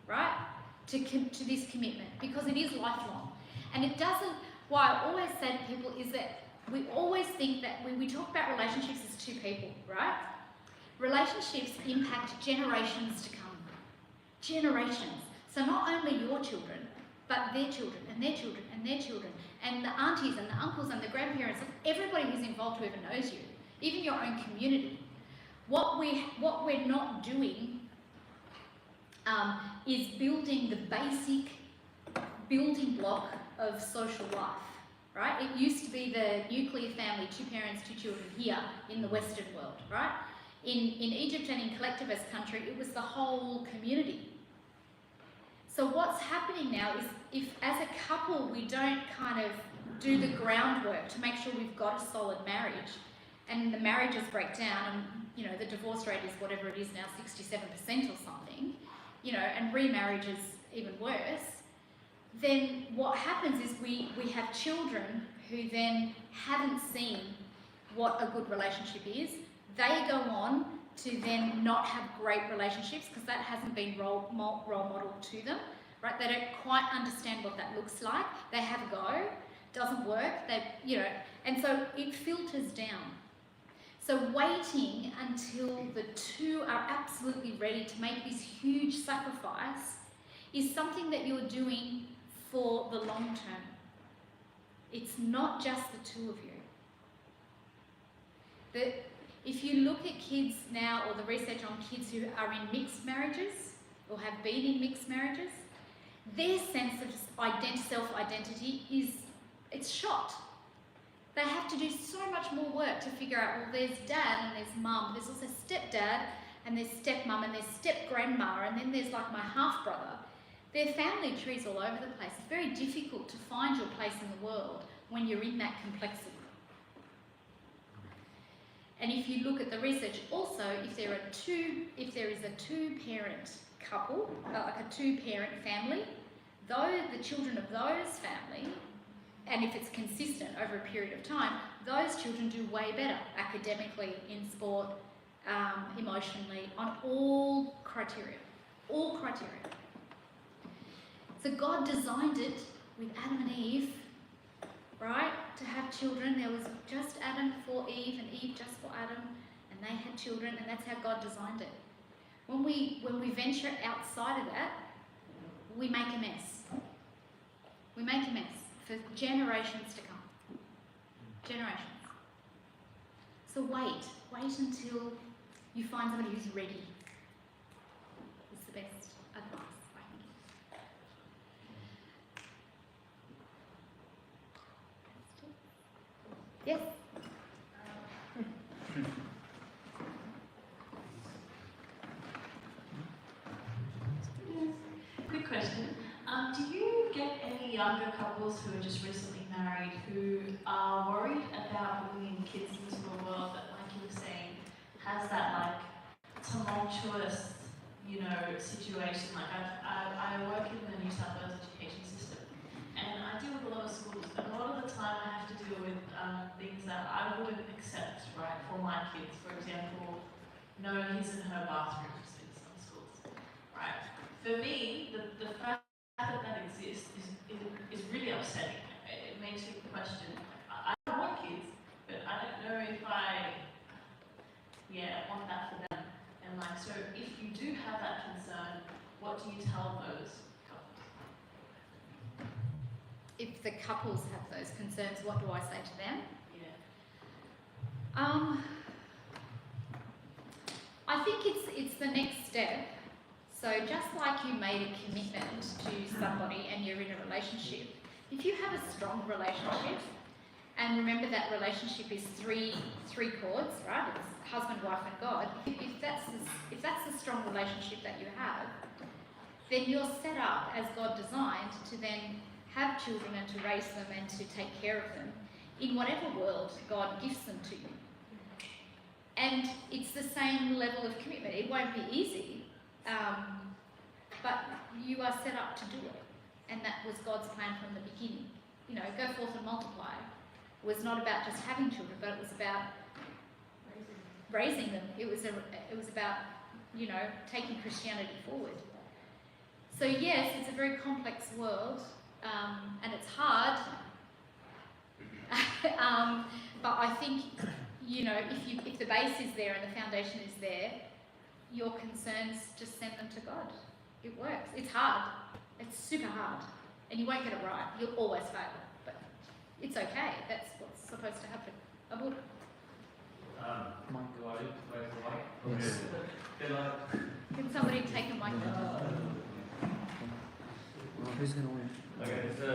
right, to this commitment, because it is lifelong. And it doesn't, what I always say to people is that we always think that when we talk about relationships as two people, right? Relationships impact generations to come. Generations. So not only your children, but their children and their children and their children, and the aunties and the uncles and the grandparents, and everybody who's involved who ever knows you, even your own community. What we're not doing is building the basic building block of social life. Right? It used to be the nuclear family, 2 parents, 2 children here in the Western world, right? In Egypt and in collectivist country, it was the whole community. So what's happening now is if as a couple we don't kind of do the groundwork to make sure we've got a solid marriage, and the marriages break down, and you know the divorce rate is whatever it is now, 67% or something, you know, and remarriage is even worse, then what happens is we have children who then haven't seen what a good relationship is. They go on to then not have great relationships because that hasn't been role modeled to them, right? They don't quite understand what that looks like. They have a go, doesn't work, and so it filters down. So waiting until the two are absolutely ready to make this huge sacrifice is something that you're doing for the long term. It's not just the two of you. If you look at kids now, or the research on kids who are in mixed marriages or have been in mixed marriages, their sense of self-identity it's shot. They have to do so much more work to figure out, well, there's dad and there's mum, there's also stepdad and there's stepmum and there's step-grandma, and then there's like my half-brother. Their family trees all over the place. It's very difficult to find your place in the world when you're in that complexity. And if you look at the research also, if there is a 2-parent couple, like a 2-parent family, though the children of those family, and if it's consistent over a period of time, those children do way better academically, in sport, emotionally, on all criteria. All criteria. So God designed it with Adam and Eve, right, to have children. There was just Adam for Eve and Eve just for Adam, and they had children, and that's how God designed it. When we venture outside of that, we make a mess. We make a mess for generations to come. Generations. So wait until you find somebody who's ready. It's the best advice I can give. Yes? Quick question. Do you get any younger couples who are just recently married who are worried about bringing kids into a world that, like you were saying, has that like tumultuous, situation? Like I work in the New South Wales education system, and I deal with a lot of schools, and a lot of the time I have to deal with things that I wouldn't accept, right, for my kids. For example, no his and her bathrooms in some schools, right? For me, the fact that exists is really upsetting. It makes me question, I want kids, but I don't know if I want that for them. And like, so if you do have that concern, what do you tell those couples? If the couples have those concerns, what do I say to them? Yeah. I think it's the next step. So just like you made a commitment to somebody and you're in a relationship, if you have a strong relationship, and remember that relationship is three chords, right? It's husband, wife, and God. If that's the strong relationship that you have, then you're set up as God designed to then have children and to raise them and to take care of them in whatever world God gives them to you. And it's the same level of commitment. It won't be easy, but you are set up to do it. And that was God's plan from the beginning. Go forth and multiply. It was not about just having children, but it was about raising them. It was about, taking Christianity forward. So yes, it's a very complex world, and it's hard. But I think, if the base is there and the foundation is there, your concerns, just send them to God. It works. It's hard. It's super hard. And you won't get it right. You'll always fail. But it's okay. That's what's supposed to happen. I would. Can somebody take a microphone? Who's going to win? Okay, so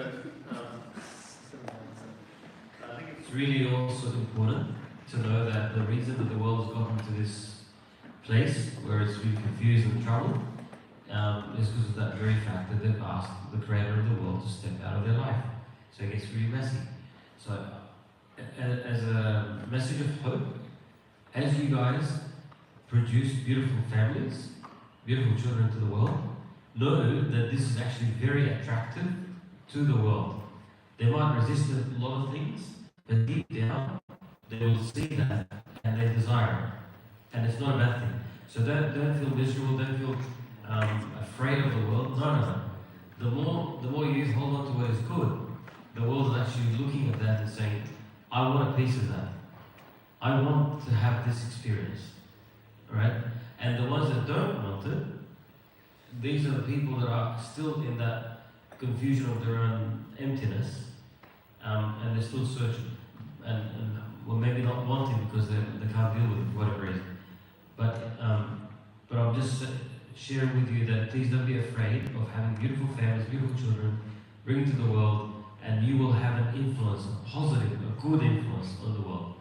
I think It's really also important to know that the reason that the world has gotten to this place where it's been confused and troubled is because of that very fact that they've asked the creator of the world to step out of their life. So it gets really messy. So as a message of hope, as you guys produce beautiful families, beautiful children to the world, know that this is actually very attractive to the world. They might resist a lot of things, but deep down, they will see that and they desire it. And it's not a bad thing. So don't feel miserable, don't feel afraid of the world. No. The more you hold on to what is good, the world is actually looking at that and saying, I want a piece of that. I want to have this experience. Alright? And the ones that don't want it, these are the people that are still in that confusion of their own emptiness, and they're still searching. And well, maybe not wanting because they can't deal with it for whatever reason. But I'm just sharing with you that please don't be afraid of having beautiful families, beautiful children, bring to the world, and you will have an influence, a positive, a good influence on the world.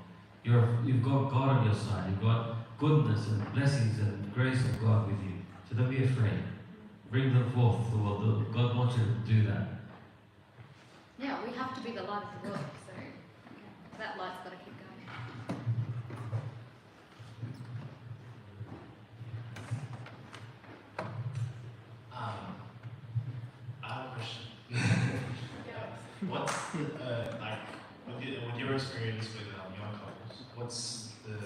You've got God on your side. You've got goodness and blessings and grace of God with you. So don't be afraid. Bring them forth to the world. God wants you to do that. Yeah, we have to be the light of the world, so that light's got to keep going. I have a question. What's with your experience with young couples, what's the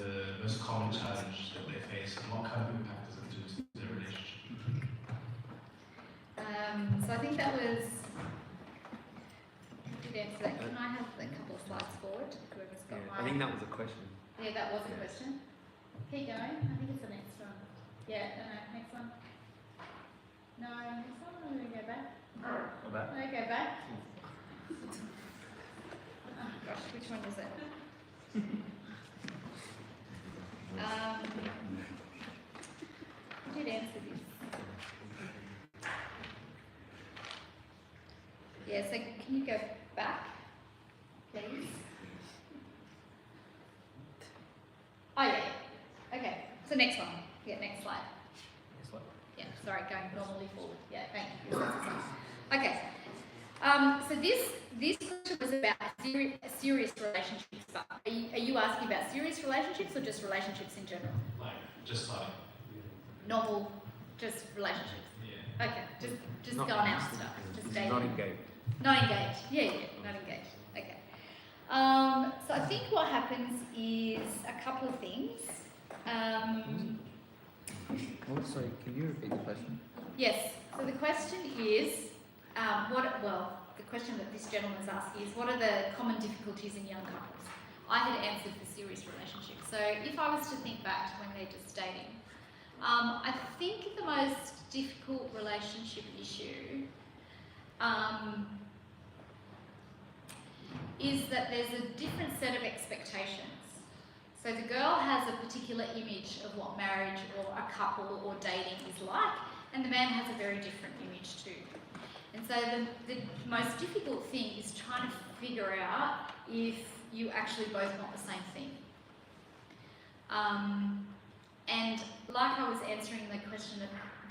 most common challenge that they face, and what kind of impact does it do to their relationship? So I think that was. Did answer that? Can I have a couple of slides forward? Whoever's got I think that was a question. Yeah, that was a question. Keep going. I think it's the next one. Yeah, no, next one. No, next one. I'm going to go back. Or that. No, go back. Oh gosh, which one was it? I did answer this. Yeah, so can you go back, please? Oh yeah, okay. So next one. Yeah, next slide. Next one. Yeah, sorry, going normally forward. Yeah, thank you. Okay. So this question was about serious relationships. But are you asking about serious relationships or just relationships in general? Like, just starting. Normal, just relationships. Yeah. Okay, just Not going out interested. stuff, just Not dating. engaged. Not engaged. Yeah, not engaged. Okay. So I think what happens is a couple of things. Oh, sorry, can you repeat the question? Yes. So the question is, the question that this gentleman's asking is, what are the common difficulties in young couples? I had answered for serious relationships. So if I was to think back to when they're just dating, I think the most difficult relationship issue is that there's a different set of expectations. So the girl has a particular image of what marriage or a couple or dating is like, and the man has a very different image too. And so the most difficult thing is trying to figure out if you actually both want the same thing. And like I was answering the question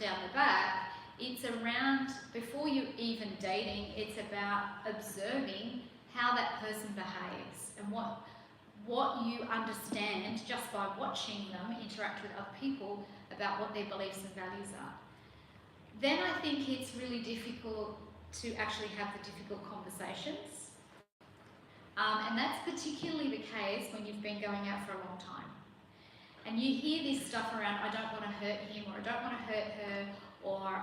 down the back, it's around, before you even dating, it's about observing how that person behaves and what you understand just by watching them interact with other people about what their beliefs and values are. Then I think it's really difficult to actually have the difficult conversations. And that's particularly the case when you've been going out for a long time. And you hear this stuff around, I don't want to hurt him, or I don't want to hurt her, or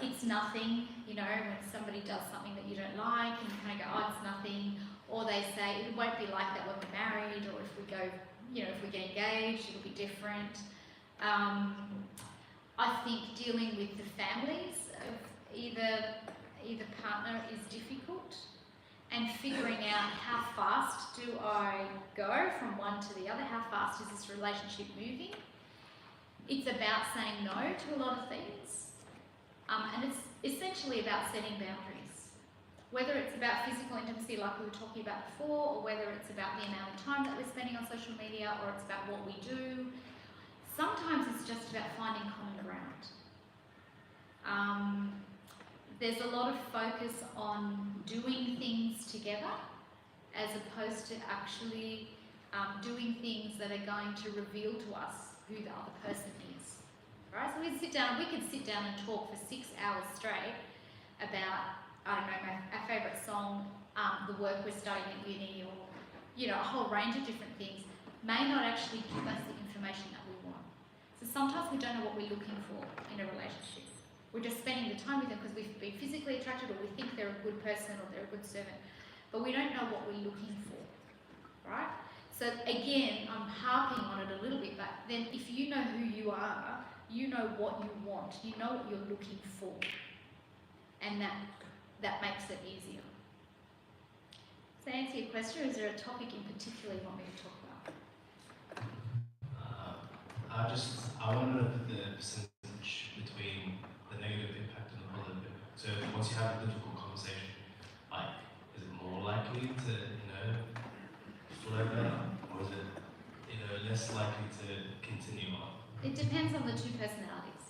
it's nothing, you know, when somebody does something that you don't like and you kind of go, oh, it's nothing. Or they say, it won't be like that when we're married, or if we go, you know, if we get engaged, it'll be different. I think dealing with the families of either partner is difficult, and figuring out how fast do I go from one to the other, how fast is this relationship moving. It's about saying no to a lot of things, and it's essentially about setting boundaries. Whether it's about physical intimacy like we were talking about before, or whether it's about the amount of time that we're spending on social media, or it's about what we do. Sometimes it's just about finding common ground. There's a lot of focus on doing things together as opposed to actually doing things that are going to reveal to us who the other person is. Right? So we could sit down and talk for 6 hours straight about, I don't know, our favourite song, the work we're studying at uni, or, you know, a whole range of different things, may not actually give us the information that we want. So sometimes we don't know what we're looking for in a relationship. We're just spending the time with them because we've been physically attracted, or we think they're a good person or they're a good servant, but we don't know what we're looking for, right? So again, I'm harping on it a little bit, but then if you know who you are, you know what you want, you know what you're looking for, and that makes it easier. Does that answer your question, or is there a topic in particular you want me to talk about? I want to know the percentage between the negative impact and the positive impact. So once you have a difficult conversation, like, is it more likely to, you know, flow better, or is it, you know, less likely to continue on? It depends on the two personalities.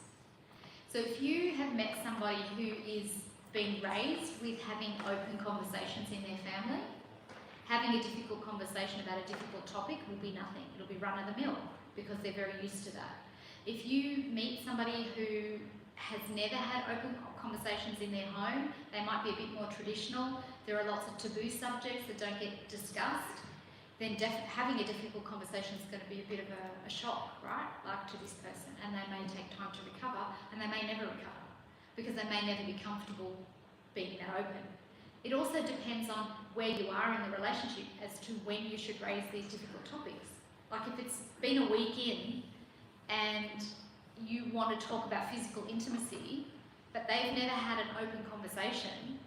So if you have met somebody who is being raised with having open conversations in their family, having a difficult conversation about a difficult topic will be nothing. It'll be run of the mill because they're very used to that. If you meet somebody who has never had open conversations in their home, they might be a bit more traditional, there are lots of taboo subjects that don't get discussed, then having a difficult conversation is going to be a bit of a shock, right, like to this person, and they may take time to recover, and they may never recover, because they may never be comfortable being that open. It also depends on where you are in the relationship as to when you should raise these difficult topics. Like if it's been a week in and you want to talk about physical intimacy, but they've never had an open conversation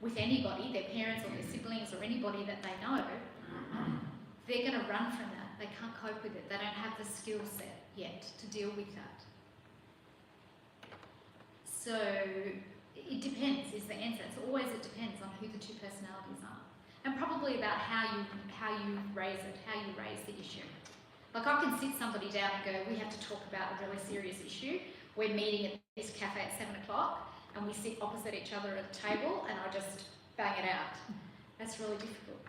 with anybody, their parents or their siblings or anybody that they know, they're going to run from that. They can't cope with it. They don't have the skill set yet to deal with that. So it depends is the answer. It's always it depends on who the two personalities are. And probably about how you raise it, how you raise the issue. Like I can sit somebody down and go, we have to talk about a really serious issue. We're meeting at this cafe at 7 o'clock and we sit opposite each other at the table and I just bang it out. That's really difficult,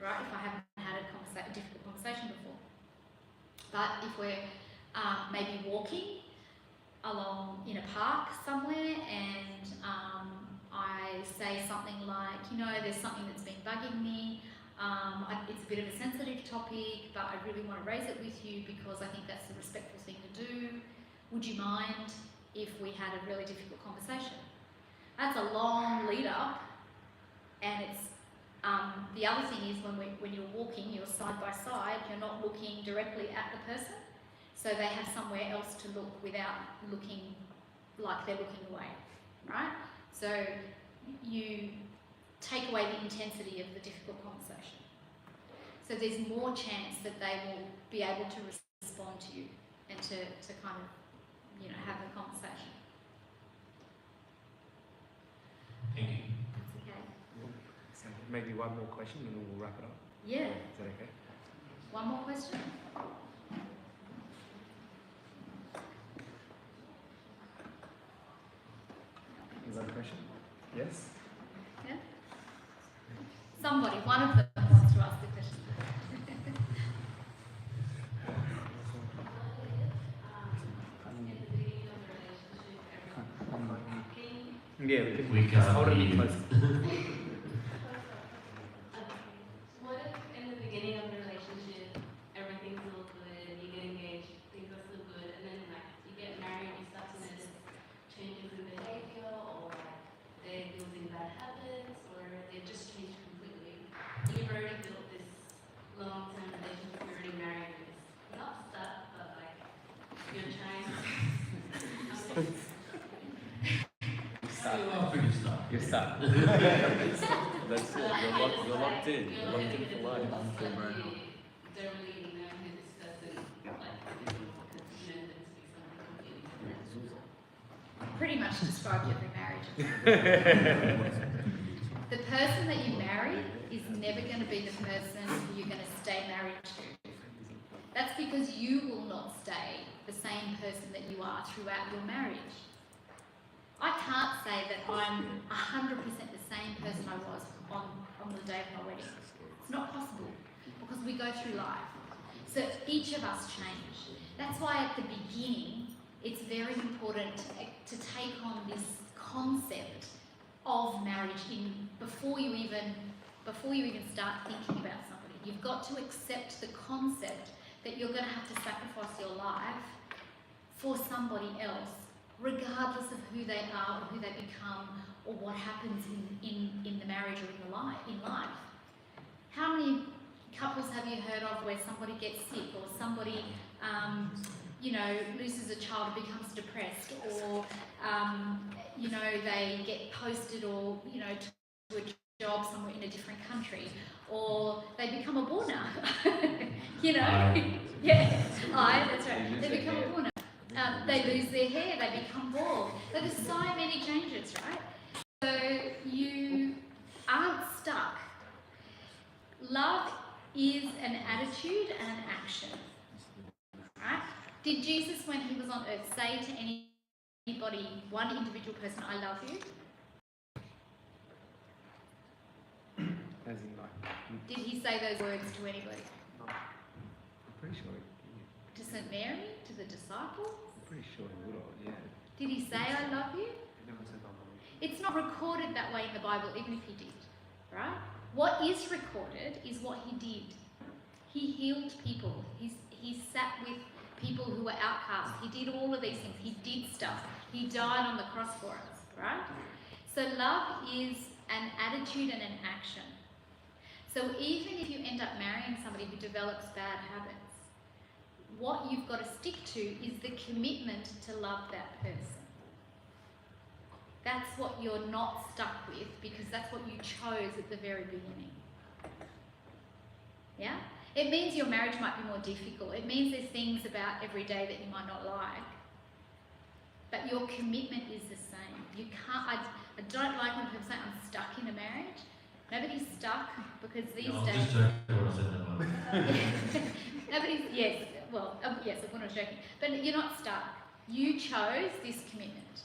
right? If I haven't had a difficult conversation before. But if we're maybe walking along in a park somewhere and I say something like, you know, there's something that's been bugging me, it's a bit of a sensitive topic, but I really want to raise it with you because I think that's the respectful thing to do. Would you mind if we had a really difficult conversation? That's a long lead up, and it's the other thing is when you're walking, you're side by side, you're not looking directly at the person, so they have somewhere else to look without looking like they're looking away, right? So you take away the intensity of the difficult conversation. So there's more chance that they will be able to respond to you and to kind of, you know, have a conversation. Thank you. That's okay. So maybe one more question and then we'll wrap it up. Yeah. Is that okay? One more question? Is that a question? Yes? Yeah? Somebody, one of them wants to ask the question. Yeah, We just hold it a can. bit closer. What if in the beginning of the relationship, everything's all good, you get engaged, things are still good, and then like you get married, you start to notice changes in behavior, or like they're building bad habits, or they've just changed completely. You've already built this long-term relationship, you're already married, and it's not stuck, but like you're trying. You're stuck. That's it. You're locked in. You're locked in for life. Don't really know who this person like is, because you know them to be something completely different. Pretty much described every marriage. The person that you marry is never going to be the person who you're going to stay married to. That's because you will not stay the same person that you are throughout your marriage. I can't say that I'm 100% the same person I was on the day of my wedding. It's not possible because we go through life. So each of us change. That's why at the beginning, it's very important to take on this concept of marriage before you even start thinking about somebody. You've got to accept the concept that you're going to have to sacrifice your life for somebody else, regardless of who they are or who they become or what happens in the marriage or in life. How many couples have you heard of where somebody gets sick or somebody loses a child and becomes depressed, or they get posted or to a job somewhere in a different country, or they become a borner. That's right. They become a borner. They lose their hair, they become bald. There's so many changes, right? So you aren't stuck. Love is an attitude and an action, right? Did Jesus, when he was on earth, say to anybody, one individual person, I love you? As in like, Did he say those words to anybody? I'm pretty sure. To St. Mary? To the disciples? I'm pretty sure he would have, yeah. Did he say, I love you? He never said that. It's not recorded that way in the Bible, even if he did, right? What is recorded is what he did. He healed people. He sat with people who were outcasts. He did all of these things. He did stuff. He died on the cross for us, right? So love is an attitude and an action. So even if you end up marrying somebody who develops bad habits, what you've got to stick to is the commitment to love that person. That's what you're not stuck with, because that's what you chose at the very beginning. Yeah? It means your marriage might be more difficult. It means there's things about every day that you might not like. But your commitment is the same. You can't, I don't like when people say I'm stuck in a marriage. Nobody's stuck, because these No, I'm days... just joking when I said that one. Nobody's, yes, well, yes, I was joking. But you're not stuck. You chose this commitment.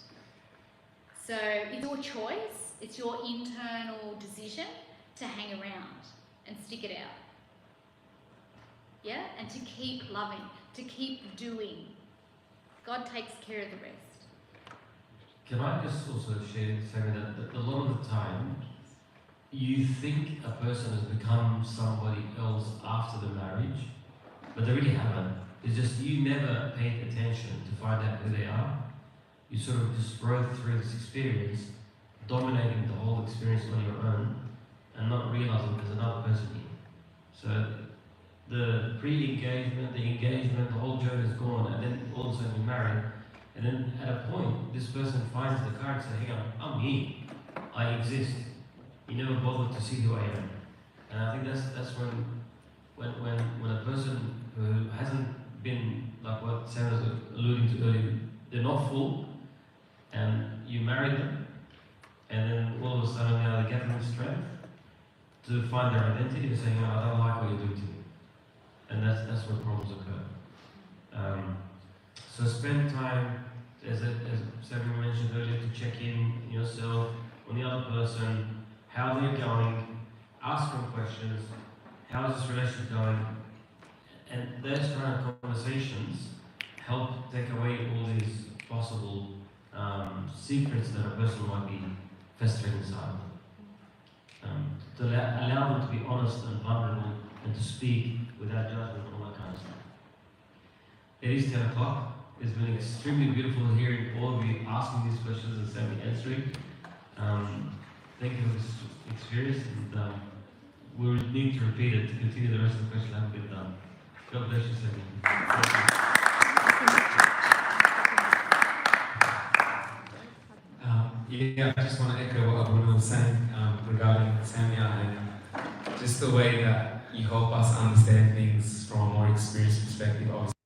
So it's your choice, it's your internal decision to hang around and stick it out. Yeah? And to keep loving, to keep doing. God takes care of the rest. Can I just also share that a lot of the time, you think a person has become somebody else after the marriage, but they really haven't. It's just you never paid attention to find out who they are. You sort of just rode through this experience, dominating the whole experience on your own, and not realizing there's another person here. So the pre-engagement, the engagement, the whole journey is gone, and then all of a sudden you're married, and then at a point, this person finds the courage to say, "Hang on, I'm here. I exist." You never bothered to see who I am, and I think that's when a person who hasn't been, like what Sam was alluding to earlier, they're not full, and you marry them, and then all of a sudden now they get the strength to find their identity and saying, "Oh, I don't like what you're doing to me," and that's where problems occur. So spend time, as Samia mentioned earlier, to check in yourself on the other person. How they're going, ask them questions, how is this relationship going? And those kind of conversations help take away all these possible secrets that a person might be festering inside. To allow them to be honest and vulnerable and to speak without judgment and all that kind of stuff. It is 10 o'clock. It's been extremely beautiful hearing all of you asking these questions and Sammy answering. Thank you for this experience, and we'll need to repeat it to continue the rest of the questions that haven't been done. God bless you, Sammy. Yeah, I just want to echo what Bruno was saying regarding Samia, and just the way that you help us understand things from a more experienced perspective. Obviously,